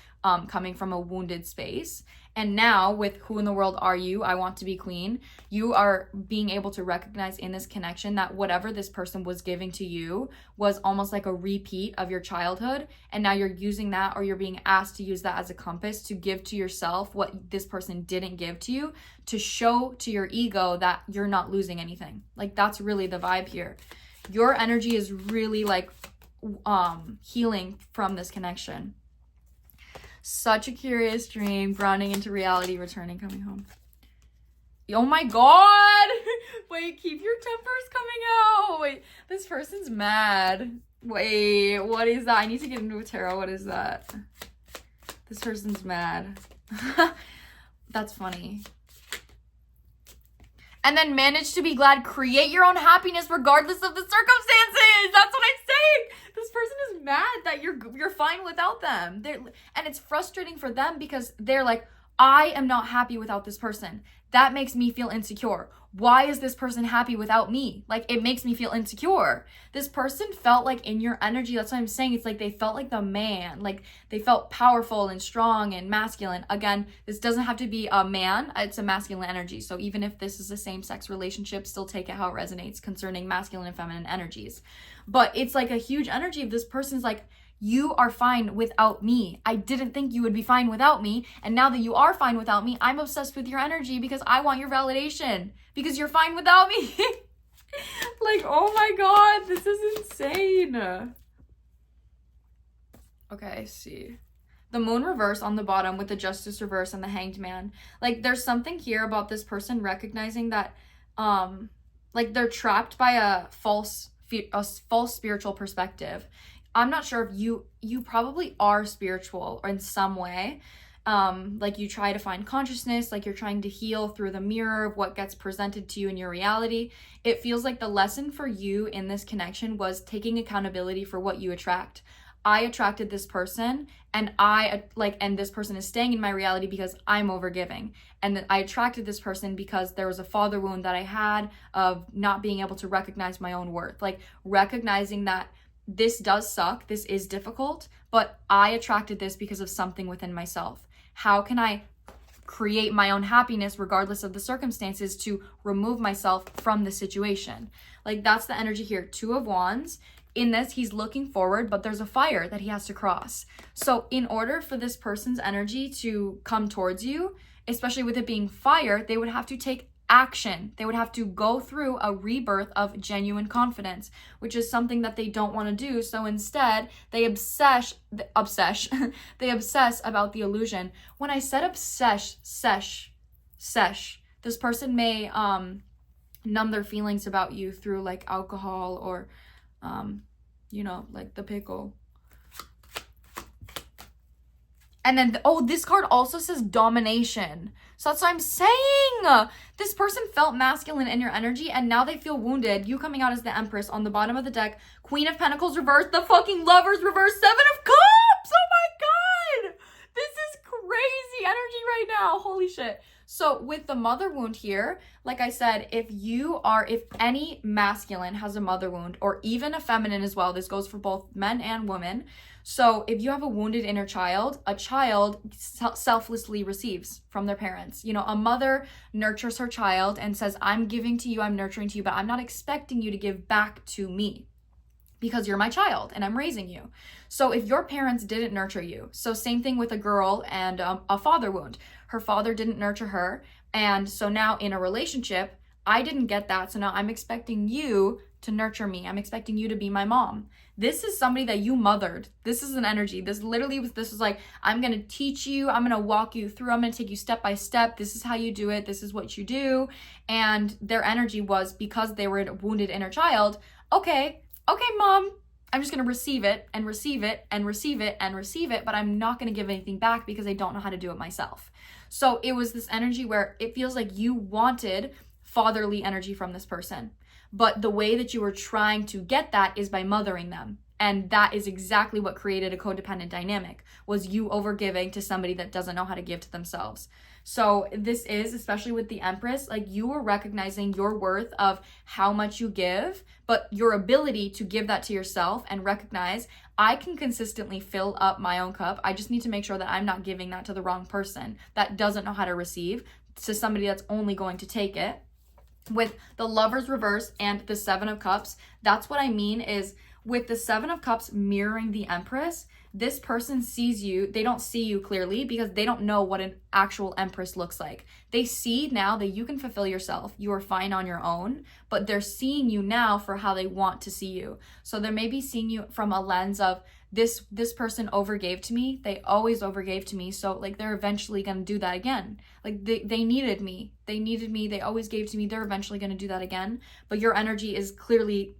coming from a wounded space. And now with who in the world are you? I want to be queen. You are being able to recognize in this connection that whatever this person was giving to you was almost like a repeat of your childhood. And now you're using that, or you're being asked to use that as a compass to give to yourself what this person didn't give to you, to show to your ego that you're not losing anything. Like that's really the vibe here. Your energy is really like healing from this connection. Such a curious dream, grounding into reality, returning, coming home. Oh my god! Wait, keep your tempers coming out. Wait, this person's mad. Wait, what is that? I need to get into a tarot. What is that? This person's mad. That's funny. And then manage to be glad. Create your own happiness regardless of the circumstances. That's what I'm saying. This person is mad that you're fine without them. And it's frustrating for them because they're like, I am not happy without this person. That makes me feel insecure. Why is this person happy without me? Like, it makes me feel insecure. This person felt like in your energy, that's what I'm saying. It's like they felt like the man. Like, they felt powerful and strong and masculine. Again, this doesn't have to be a man. It's a masculine energy. So even if this is a same-sex relationship, still take it how it resonates concerning masculine and feminine energies. But it's like a huge energy of this person's like, you are fine without me. I didn't think you would be fine without me. And now that you are fine without me, I'm obsessed with your energy because I want your validation because you're fine without me. Like, oh my God, this is insane. Okay, see. The Moon reverse on the bottom with the Justice reverse and the Hanged Man. Like, there's something here about this person recognizing that, like, they're trapped by a false spiritual perspective. I'm not sure if you probably are spiritual in some way. Like, you try to find consciousness, like you're trying to heal through the mirror of what gets presented to you in your reality. It feels like the lesson for you in this connection was taking accountability for what you attract. I attracted this person, and and this person is staying in my reality because I'm overgiving. And then I attracted this person because there was a father wound that I had of not being able to recognize my own worth. Like, recognizing that this does suck, this is difficult, but I attracted this because of something within myself. How can I create my own happiness regardless of the circumstances to remove myself from the situation? Like, that's the energy here. Two of Wands. In this, he's looking forward, but there's a fire that he has to cross. So in order for this person's energy to come towards you, especially with it being fire, they would have to take action. They would have to go through a rebirth of genuine confidence, which is something that they don't want to do. So instead, they obsess they obsess about the illusion. When I said this person may numb their feelings about you through like alcohol or like the pickle. And then, this card also says domination. So that's what I'm saying. This person felt masculine in your energy, and now they feel wounded. You coming out as the Empress on the bottom of the deck. Queen of Pentacles reverse. The fucking Lovers reverse. Seven of Cups. Oh my God. This is crazy energy right now. Holy shit. So with the mother wound here, like I said, if any masculine has a mother wound, or even a feminine as well, this goes for both men and women. So if you have a wounded inner child, a child selflessly receives from their parents. A mother nurtures her child and says, I'm giving to you, I'm nurturing to you, but I'm not expecting you to give back to me because you're my child and I'm raising you. So if your parents didn't nurture you, so same thing with a girl and a father wound. Her father didn't nurture her. And so now in a relationship, I didn't get that. So now I'm expecting you to nurture me. I'm expecting you to be my mom. This is somebody that you mothered. This is an energy. This was like, I'm going to teach you. I'm going to walk you through. I'm going to take you step by step. This is how you do it. This is what you do. And their energy was, because they were a wounded inner child, okay, mom, I'm just going to receive it and receive it and receive it and receive it, but I'm not going to give anything back because I don't know how to do it myself. So it was this energy where it feels like you wanted fatherly energy from this person, but the way that you were trying to get that is by mothering them. And that is exactly what created a codependent dynamic, was you overgiving to somebody that doesn't know how to give to themselves. So this is, especially with the Empress, like you were recognizing your worth of how much you give, but your ability to give that to yourself and recognize, I can consistently fill up my own cup. I just need to make sure that I'm not giving that to the wrong person that doesn't know how to receive, to somebody that's only going to take it. With the Lovers reverse and the Seven of Cups, that's what I mean is, with the Seven of Cups mirroring the Empress, this person sees you, they don't see you clearly because they don't know what an actual Empress looks like. They see now that you can fulfill yourself, you are fine on your own, but they're seeing you now for how they want to see you. So they may be seeing you from a lens of, this person overgave to me, they always overgave to me, so like they're eventually gonna do that again. Like they needed me, they always gave to me, they're eventually gonna do that again. But your energy is clearly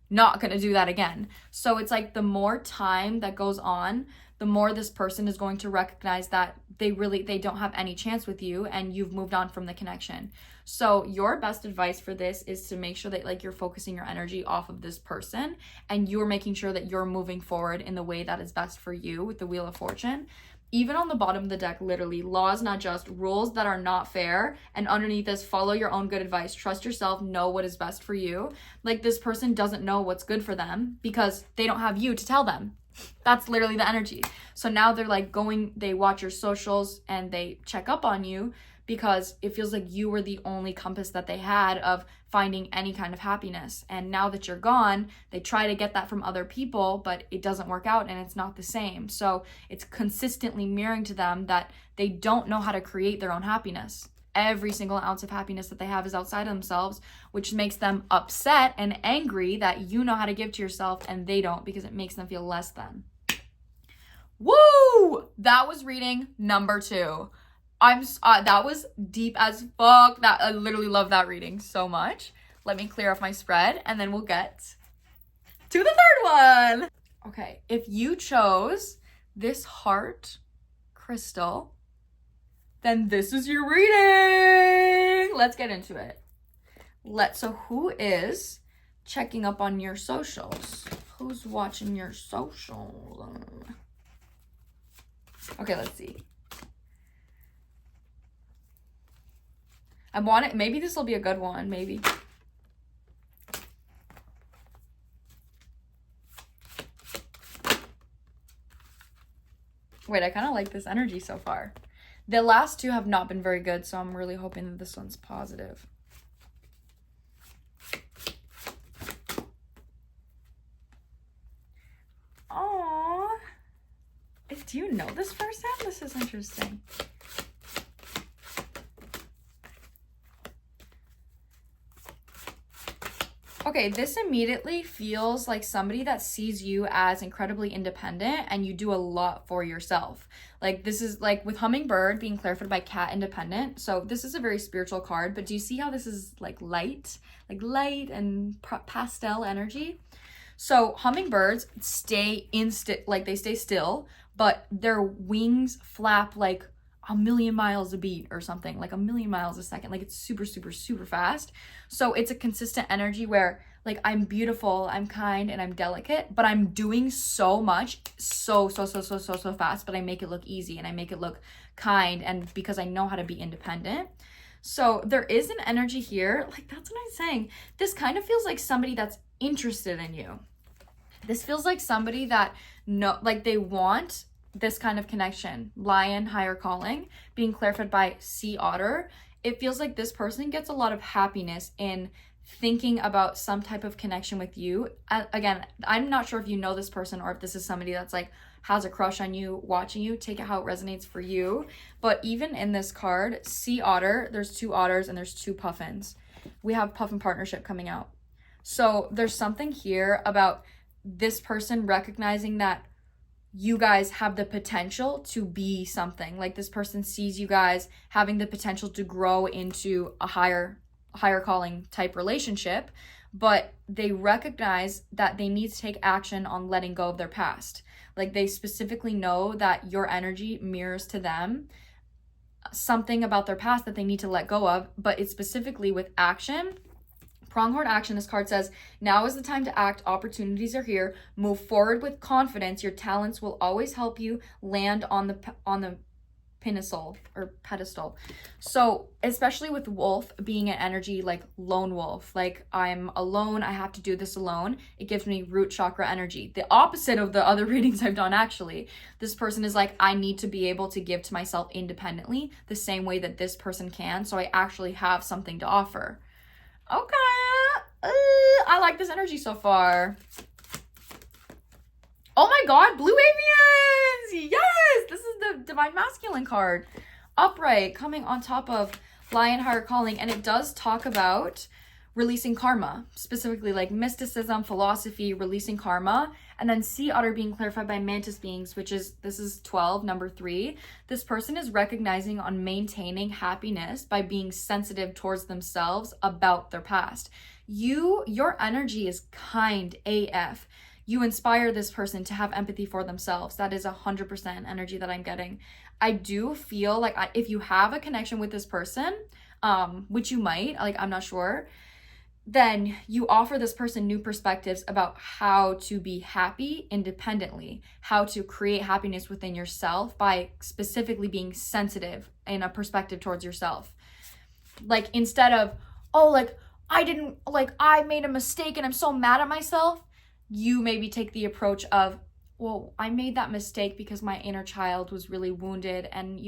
not gonna do that again. So it's like the more time that goes on, the more this person is going to recognize that they don't have any chance with you and you've moved on from the connection. So your best advice for this is to make sure that like you're focusing your energy off of this person and you're making sure that you're moving forward in the way that is best for you with the Wheel of Fortune. Even on the bottom of the deck, literally, laws not just, rules that are not fair, and underneath this, follow your own good advice, trust yourself, know what is best for you. Like, this person doesn't know what's good for them because they don't have you to tell them. That's literally the energy. So now they're like they watch your socials and they check up on you because it feels like you were the only compass that they had of finding any kind of happiness. And now that you're gone, they try to get that from other people, but it doesn't work out and it's not the same. So it's consistently mirroring to them that they don't know how to create their own happiness. Every single ounce of happiness that they have is outside of themselves, which makes them upset and angry that you know how to give to yourself and they don't, because it makes them feel less than. Woo! That was reading number 2. That was deep as fuck. That I literally love that reading so much. Let me clear off my spread and then we'll get to the third one. Okay, if you chose this heart crystal, then this is your reading. Let's get into it. So who is checking up on your socials? Who's watching your socials? Okay, let's see. Maybe this will be a good one, maybe. Wait, I kind of like this energy so far. The last 2 have not been very good, so I'm really hoping that this one's positive. Aww. Do you know this person? This is interesting. Okay, this immediately feels like somebody that sees you as incredibly independent and you do a lot for yourself. Like this is like with Hummingbird being clarified by Cat Independent. So this is a very spiritual card, but do you see how this is like light and pastel energy? So hummingbirds stay they stay still, but their wings flap like a million miles a beat or something, like a million miles a second. Like it's super, super, super fast. So it's a consistent energy where like I'm beautiful, I'm kind, and I'm delicate, but I'm doing so much so fast, but I make it look easy and I make it look kind, and because I know how to be independent. So there is an energy here. Like that's what I'm saying. This kind of feels like somebody that's interested in you. This feels like somebody that they want this kind of connection. Lion, higher calling, being clarified by Sea Otter. It feels like this person gets a lot of happiness in thinking about some type of connection with you. Again, I'm not sure if you know this person or if this is somebody that's like has a crush on you, watching you. Take it how it resonates for you. But even in this card, Sea Otter, there's 2 otters and there's 2 puffins. We have puffin partnership coming out. So there's something here about this person recognizing that you guys have the potential to be something. Like this person sees you guys having the potential to grow into a higher calling type relationship, but they recognize that they need to take action on letting go of their past. Like they specifically know that your energy mirrors to them something about their past that they need to let go of, but it's specifically with action. Pronghorn action, this card says, now is the time to act. Opportunities are here. Move forward with confidence. Your talents will always help you land on the pedestal. So especially with wolf being an energy like lone wolf, like I'm alone, I have to do this alone. It gives me root chakra energy. The opposite of the other readings I've done, actually. This person is like, I need to be able to give to myself independently the same way that this person can. So I actually have something to offer. Okay. I like this energy so far. Oh my god, Blue Avians! Yes! This is the Divine Masculine card. Upright, coming on top of Lion, higher calling, and it does talk about releasing karma, specifically like mysticism, philosophy, releasing karma, and then Sea Otter being clarified by Mantis beings, this is 12, number 3. This person is recognizing on maintaining happiness by being sensitive towards themselves about their past. Your energy is kind AF. You inspire this person to have empathy for themselves. That is 100% energy that I'm getting. I do feel like if you have a connection with this person, which you might, like I'm not sure, then you offer this person new perspectives about how to be happy independently, how to create happiness within yourself by specifically being sensitive in a perspective towards yourself. Like instead of, I made a mistake and I'm so mad at myself, you maybe take the approach of, well, I made that mistake because my inner child was really wounded and,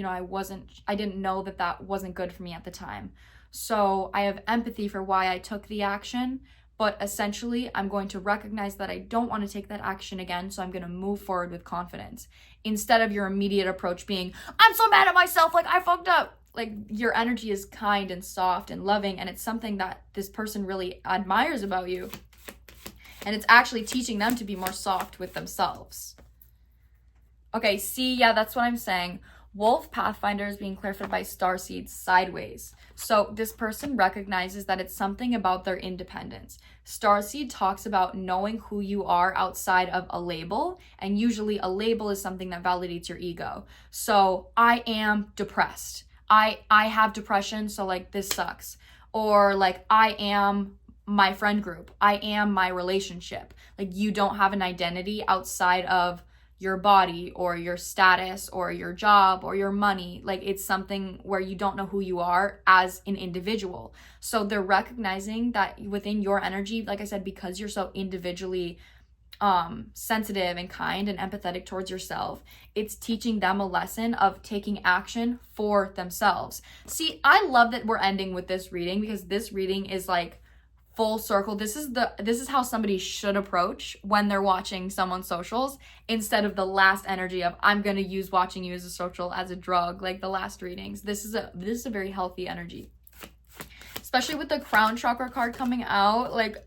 I didn't know that wasn't good for me at the time. So I have empathy for why I took the action, but essentially I'm going to recognize that I don't want to take that action again, so I'm going to move forward with confidence. Instead of your immediate approach being, I'm so mad at myself, like I fucked up. Like your energy is kind and soft and loving, and it's something that this person really admires about you. And it's actually teaching them to be more soft with themselves. Okay, see, yeah, that's what I'm saying. Wolf Pathfinder is being clarified by Starseed sideways. So this person recognizes that it's something about their independence. Starseed talks about knowing who you are outside of a label, and usually a label is something that validates your ego. So I am depressed. I have depression, so like this sucks. Or like I am my friend group. I am my relationship. Like you don't have an identity outside of your body or your status or your job or your money. Like it's something where you don't know who you are as an individual. So they're recognizing that within your energy, like I said, because you're so individually sensitive and kind and empathetic towards yourself, it's teaching them a lesson of taking action for themselves. See, I love that we're ending with this reading, because this reading is like full circle. This is how somebody should approach when they're watching someone's socials, instead of the last energy of I'm going to use watching you as a social as a drug, like the last readings. This is a very healthy energy, especially with the crown chakra card coming out. Like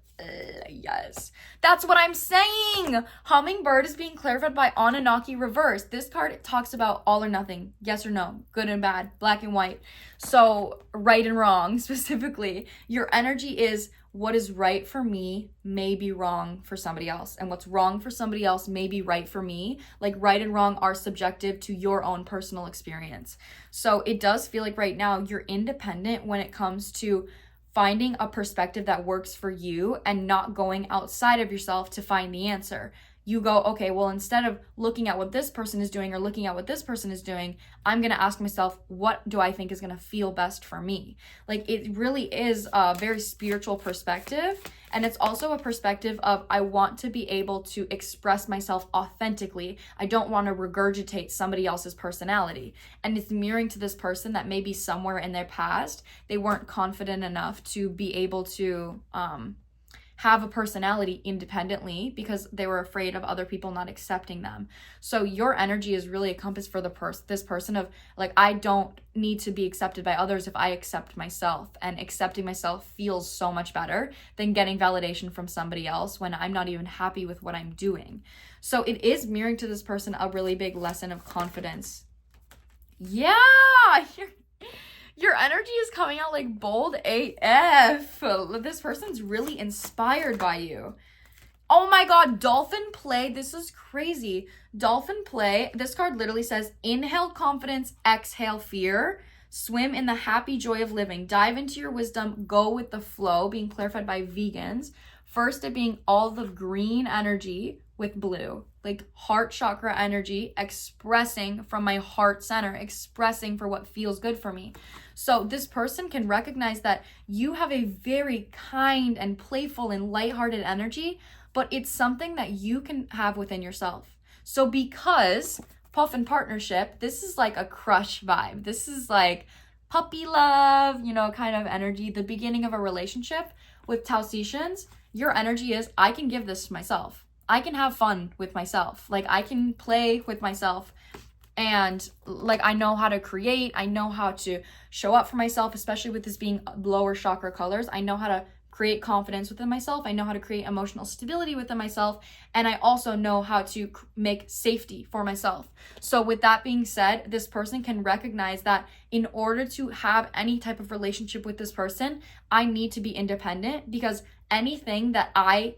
yes, that's what I'm saying. Hummingbird is being clarified by Anunnaki reverse. This card talks about all or nothing, yes or no, good and bad, black and white. So right and wrong specifically. Your energy is what is right for me may be wrong for somebody else, and what's wrong for somebody else may be right for me. Like right and wrong are subjective to your own personal experience. So it does feel like right now you're independent when it comes to finding a perspective that works for you and not going outside of yourself to find the answer. You go, okay, well, instead of looking at what this person is doing or looking at what this person is doing, I'm going to ask myself, what do I think is going to feel best for me? Like it really is a very spiritual perspective. And it's also a perspective of, I want to be able to express myself authentically. I don't want to regurgitate somebody else's personality. And it's mirroring to this person that maybe somewhere in their past, they weren't confident enough to be able to, have a personality independently because they were afraid of other people not accepting them. So your energy is really a compass for this person of like, I don't need to be accepted by others if I accept myself, and accepting myself feels so much better than getting validation from somebody else when I'm not even happy with what I'm doing. So it is mirroring to this person a really big lesson of confidence. Yeah, your energy is coming out like bold AF. This person's really inspired by you. Oh my God, dolphin play. This is crazy. Dolphin play. This card literally says, inhale confidence, exhale fear. Swim in the happy joy of living. Dive into your wisdom. Go with the flow. Being clarified by vegans. First, it being all the green energy with blue, like heart chakra energy, expressing from my heart center, expressing for what feels good for me. So this person can recognize that you have a very kind and playful and lighthearted energy, but it's something that you can have within yourself. So because Puff and Partnership, this is like a crush vibe. This is like puppy love, kind of energy, the beginning of a relationship. With Tausetians, your energy is, I can give this to myself. I can have fun with myself. Like I can play with myself, and like I know how to create. I know how to show up for myself, especially with this being lower chakra colors. I know how to create confidence within myself. I know how to create emotional stability within myself. And I also know how to make safety for myself. So with that being said, this person can recognize that in order to have any type of relationship with this person, I need to be independent, because anything that I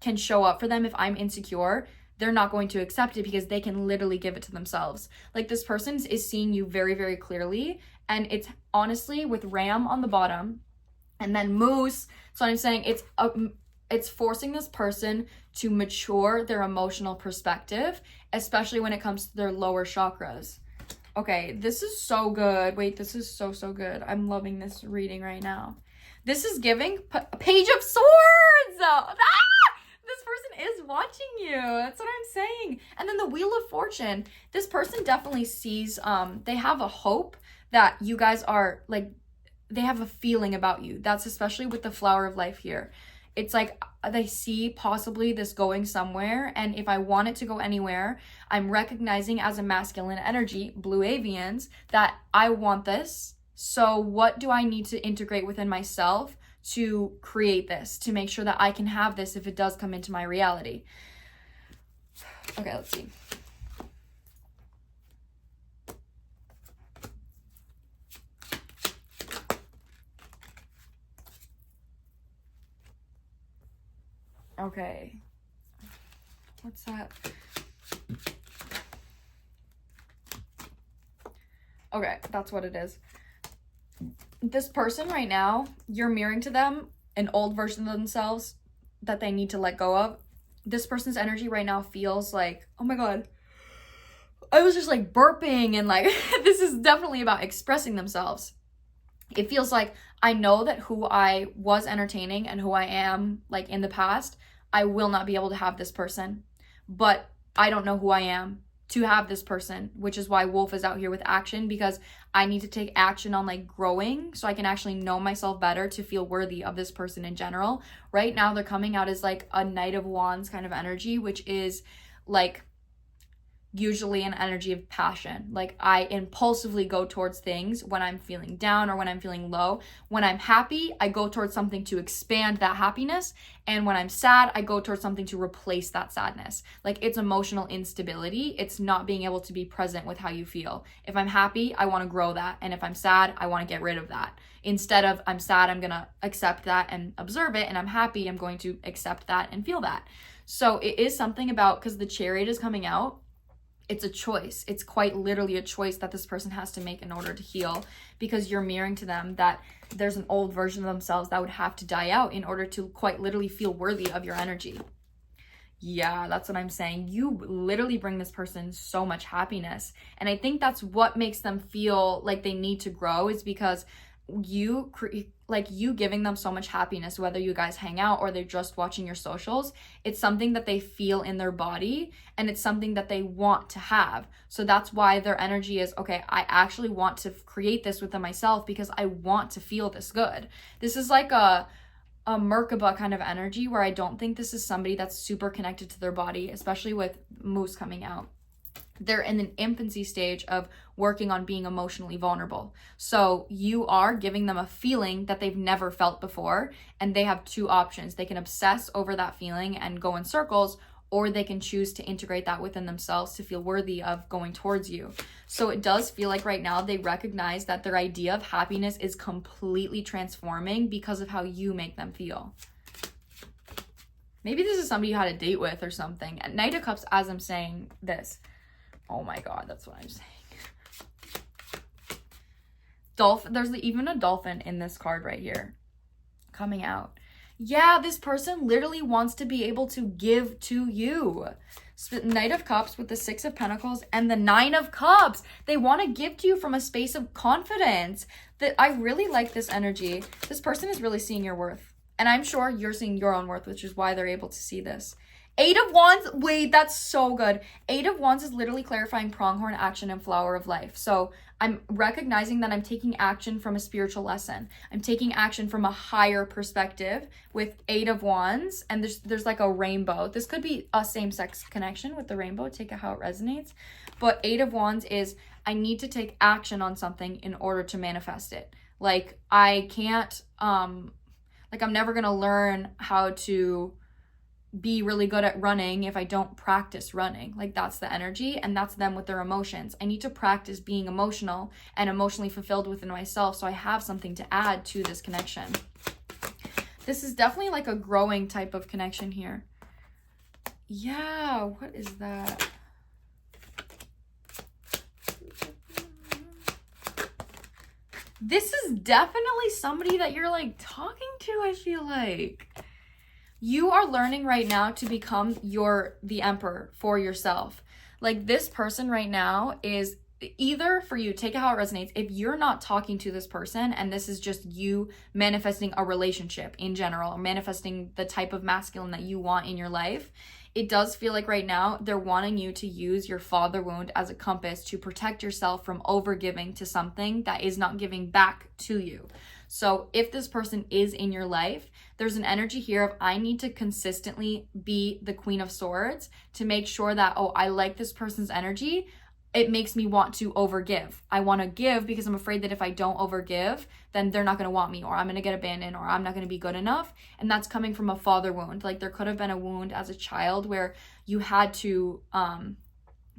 can show up for them if I'm insecure, they're not going to accept it because they can literally give it to themselves. Like this person is seeing you very, very clearly. And it's honestly with Ram on the bottom and then Moose. So I'm saying it's forcing this person to mature their emotional perspective, especially when it comes to their lower chakras. Okay, this is so good. Wait, this is so good. I'm loving this reading right now. This is giving Page of Swords. This person is watching you. That's what I'm saying. And then the Wheel of Fortune. This person definitely sees, they have a hope that you guys are they have a feeling about you. That's especially with the Flower of Life here. It's like they see possibly this going somewhere. And if I want it to go anywhere, I'm recognizing as a masculine energy, Blue Avians, that I want this. So what do I need to integrate within myself to create this, to make sure that I can have this if it does come into my reality? Okay, let's see. Okay. What's that? Okay, that's what it is. This person right now, you're mirroring to them an old version of themselves that they need to let go of. This person's energy right now feels like, oh my God, I was just like burping and like, this is definitely about expressing themselves. It feels like I know that who I was entertaining and who I am like in the past, I will not be able to have this person, but I don't know who I am to have this person, which is why Wolf is out here with action, because I need to take action on like growing so I can actually know myself better to feel worthy of this person in general. Right now they're coming out as like a Knight of Wands kind of energy, which is like usually an energy of passion. Like I impulsively go towards things when I'm feeling down or when I'm feeling low. When I'm happy, I go towards something to expand that happiness. And when I'm sad, I go towards something to replace that sadness. Like it's emotional instability. It's not being able to be present with how you feel. If I'm happy, I want to grow that. And if I'm sad, I want to get rid of that. Instead of I'm sad, I'm going to accept that and observe it. And I'm happy, I'm going to accept that and feel that. So it is something about, because the Chariot is coming out, it's a choice. It's quite literally a choice that this person has to make in order to heal, because you're mirroring to them that there's an old version of themselves that would have to die out in order to quite literally feel worthy of your energy. Yeah, that's what I'm saying. You literally bring this person so much happiness. And I think that's what makes them feel like they need to grow, is because you giving them so much happiness, whether you guys hang out or they're just watching your socials, it's something that they feel in their body and it's something that they want to have. So that's why their energy is, okay, I actually want to create this within myself because I want to feel this good. This is like a Merkaba kind of energy where I don't think this is somebody that's super connected to their body, especially with Moose coming out. They're in an infancy stage of working on being emotionally vulnerable. So you are giving them a feeling that they've never felt before, and they have two options. They can obsess over that feeling and go in circles, or they can choose to integrate that within themselves to feel worthy of going towards you. So it does feel like right now they recognize that their idea of happiness is completely transforming because of how you make them feel. Maybe this is somebody you had a date with or something. At Knight of Cups, as I'm saying this, oh my God, that's what I'm saying. There's even a dolphin in this card right here coming out. Yeah, this person literally wants to be able to give to you. Knight of Cups with the Six of Pentacles and the Nine of Cups. They want to give to you from a space of confidence. That I really like this energy. This person is really seeing your worth. And I'm sure you're seeing your own worth, which is why they're able to see this. Eight of Wands, wait, that's so good. Eight of Wands is literally clarifying pronghorn, action, and flower of life. So I'm recognizing that I'm taking action from a spiritual lesson. I'm taking action from a higher perspective with Eight of Wands, and there's like a rainbow. This could be a same-sex connection with the rainbow, take it how it resonates. But Eight of Wands is I need to take action on something in order to manifest it. Like I can't, I'm never gonna learn how to be really good at running if I don't practice running. Like that's the energy, and that's them with their emotions. I need to practice being emotional and emotionally fulfilled within myself so I have something to add to this connection. This is definitely like a growing type of connection here. Yeah, what is that? This is definitely somebody that you're like talking to, I feel like. You are learning right now to become the emperor for yourself. Like this person right now is either for you, take it how it resonates. If you're not talking to this person and this is just you manifesting a relationship in general, or manifesting the type of masculine that you want in your life, it does feel like right now they're wanting you to use your father wound as a compass to protect yourself from overgiving to something that is not giving back to you. So if this person is in your life, there's an energy here of I need to consistently be the Queen of Swords to make sure that, oh, I like this person's energy. It makes me want to overgive. I want to give because I'm afraid that if I don't overgive, then they're not going to want me, or I'm going to get abandoned, or I'm not going to be good enough. And that's coming from a father wound. Like there could have been a wound as a child where you had to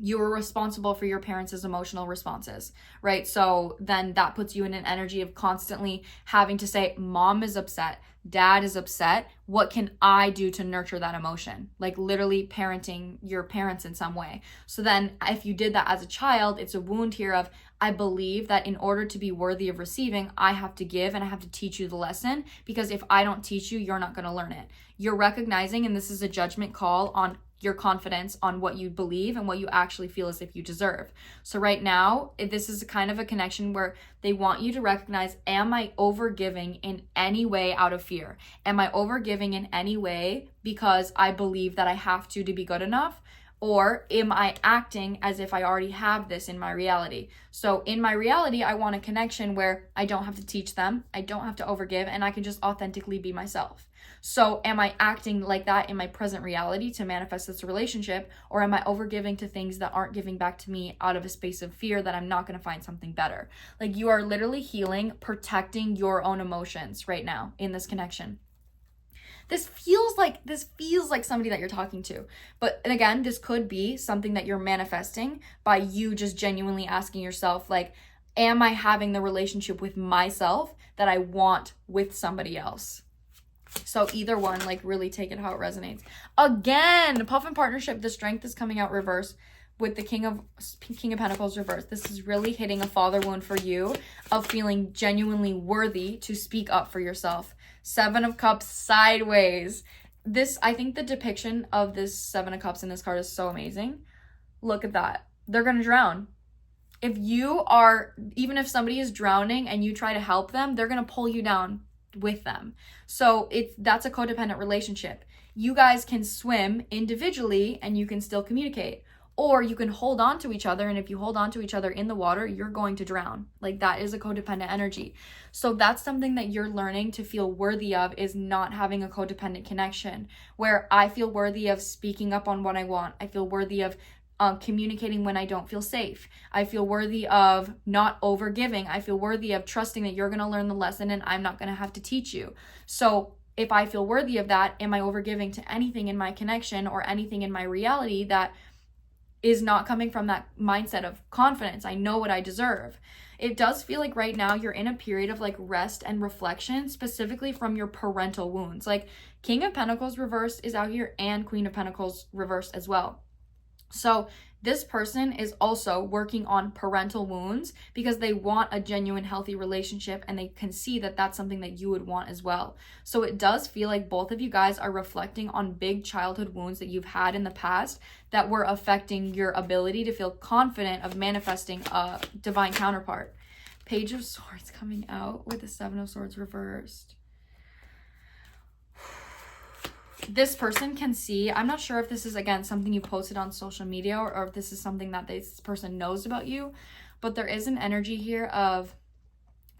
you are responsible for your parents' emotional responses, right? So then that puts you in an energy of constantly having to say, mom is upset, dad is upset. What can I do to nurture that emotion? Like literally parenting your parents in some way. So then if you did that as a child, it's a wound here of, I believe that in order to be worthy of receiving, I have to give and I have to teach you the lesson, because if I don't teach you, you're not going to learn it. You're recognizing, and this is a judgment call on your confidence on what you believe and what you actually feel as if you deserve. So right now, this is kind of a connection where they want you to recognize, am I overgiving in any way out of fear? Am I overgiving in any way because I believe that I have to be good enough? Or am I acting as if I already have this in my reality? So in my reality, I want a connection where I don't have to teach them, I don't have to overgive, and I can just authentically be myself. So am I acting like that in my present reality to manifest this relationship, or am I overgiving to things that aren't giving back to me out of a space of fear that I'm not going to find something better? Like you are literally healing, protecting your own emotions right now in this connection. This feels like somebody that you're talking to. But again, this could be something that you're manifesting by you just genuinely asking yourself, like, am I having the relationship with myself that I want with somebody else? So either one, like really take it how it resonates. Again, Puffin partnership, the strength is coming out reverse with the King of Pentacles reverse. This is really hitting a father wound for you of feeling genuinely worthy to speak up for yourself. 7 of Cups sideways. I think the depiction of this 7 of Cups in this card is so amazing. Look at that. They're going to drown. Even if somebody is drowning and you try to help them, they're going to pull you down with them. So that's a codependent relationship. You guys can swim individually and you can still communicate, or you can hold on to each other, and if you hold on to each other in the water, you're going to drown. Like that is a codependent energy. So that's something that you're learning to feel worthy of, is not having a codependent connection where I feel worthy of speaking up on what I want. I feel worthy of communicating when I don't feel safe. I feel worthy of not overgiving. I feel worthy of trusting that you're going to learn the lesson and I'm not going to have to teach you. So if I feel worthy of that, am I overgiving to anything in my connection or anything in my reality that is not coming from that mindset of confidence? I know what I deserve. It does feel like right now you're in a period of like rest and reflection, specifically from your parental wounds. Like King of Pentacles reversed is out here and Queen of Pentacles reversed as well. So this person is also working on parental wounds because they want a genuine, healthy relationship, and they can see that that's something that you would want as well. So it does feel like both of you guys are reflecting on big childhood wounds that you've had in the past that were affecting your ability to feel confident of manifesting a divine counterpart. Page of Swords coming out with the 7 of Swords reversed. This person can see, I'm not sure if this is, again, something you posted on social media or if this is something that this person knows about you, but there is an energy here of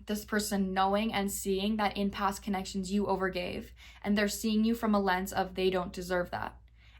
this person knowing and seeing that in past connections you overgave, and they're seeing you from a lens of they don't deserve that.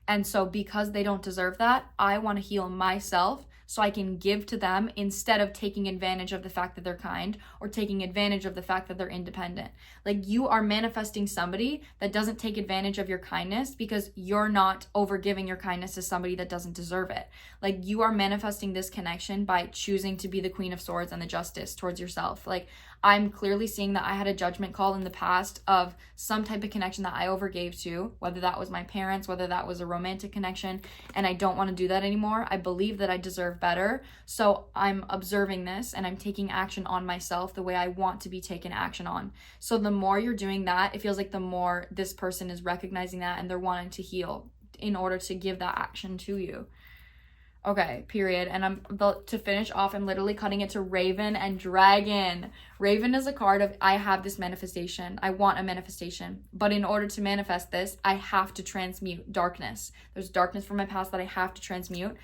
And so because they don't deserve that, I want to heal myself so I can give to them instead of taking advantage of the fact that they're kind or taking advantage of the fact that they're independent. Like you are manifesting somebody that doesn't take advantage of your kindness because you're not overgiving your kindness to somebody that doesn't deserve it. Like you are manifesting this connection by choosing to be the Queen of Swords and the Justice towards yourself. Like I'm clearly seeing that I had a judgment call in the past of some type of connection that I overgave to, whether that was my parents, whether that was a romantic connection, and I don't want to do that anymore. I believe that I deserve better. So I'm observing this and I'm taking action on myself the way I want to be taken action on. So the more you're doing that, it feels like the more this person is recognizing that and they're wanting to heal in order to give that action to you. Okay, period. And to finish off, I'm literally cutting it to Raven and Dragon. Raven is a card of, I have this manifestation. I want a manifestation. But in order to manifest this, I have to transmute darkness. There's darkness from my past that I have to transmute.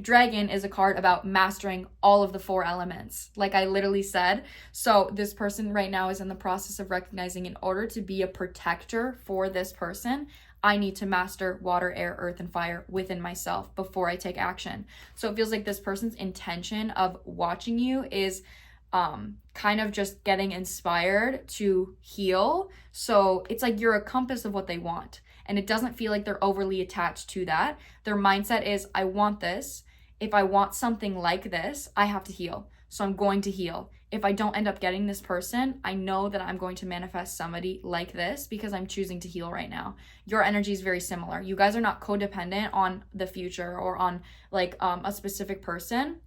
Dragon is a card about mastering all of the 4 elements, like I literally said. So this person right now is in the process of recognizing, in order to be a protector for this person, I need to master water, air, earth, and fire within myself before I take action. So it feels like this person's intention of watching you is kind of just getting inspired to heal. So it's like you're a compass of what they want. And it doesn't feel like they're overly attached to that. Their mindset is, I want this. if I want something like this, I have to heal. So I'm going to heal. If I don't end up getting this person, I know that I'm going to manifest somebody like this because I'm choosing to heal right now. Your energy is very similar. You guys are not codependent on the future or on like a specific person.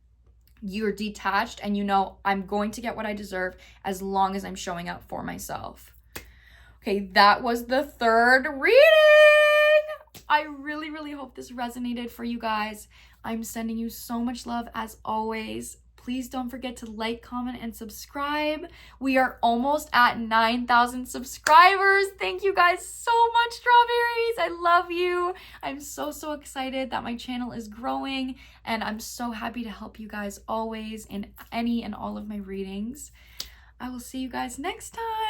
You're detached and you know I'm going to get what I deserve as long as I'm showing up for myself. Okay, that was the third reading. I really, really hope this resonated for you guys. I'm sending you so much love as always. Please don't forget to like, comment, and subscribe. We are almost at 9,000 subscribers. Thank you guys so much, strawberries. I love you. I'm so excited that my channel is growing, and I'm so happy to help you guys always in any and all of my readings. I will see you guys next time.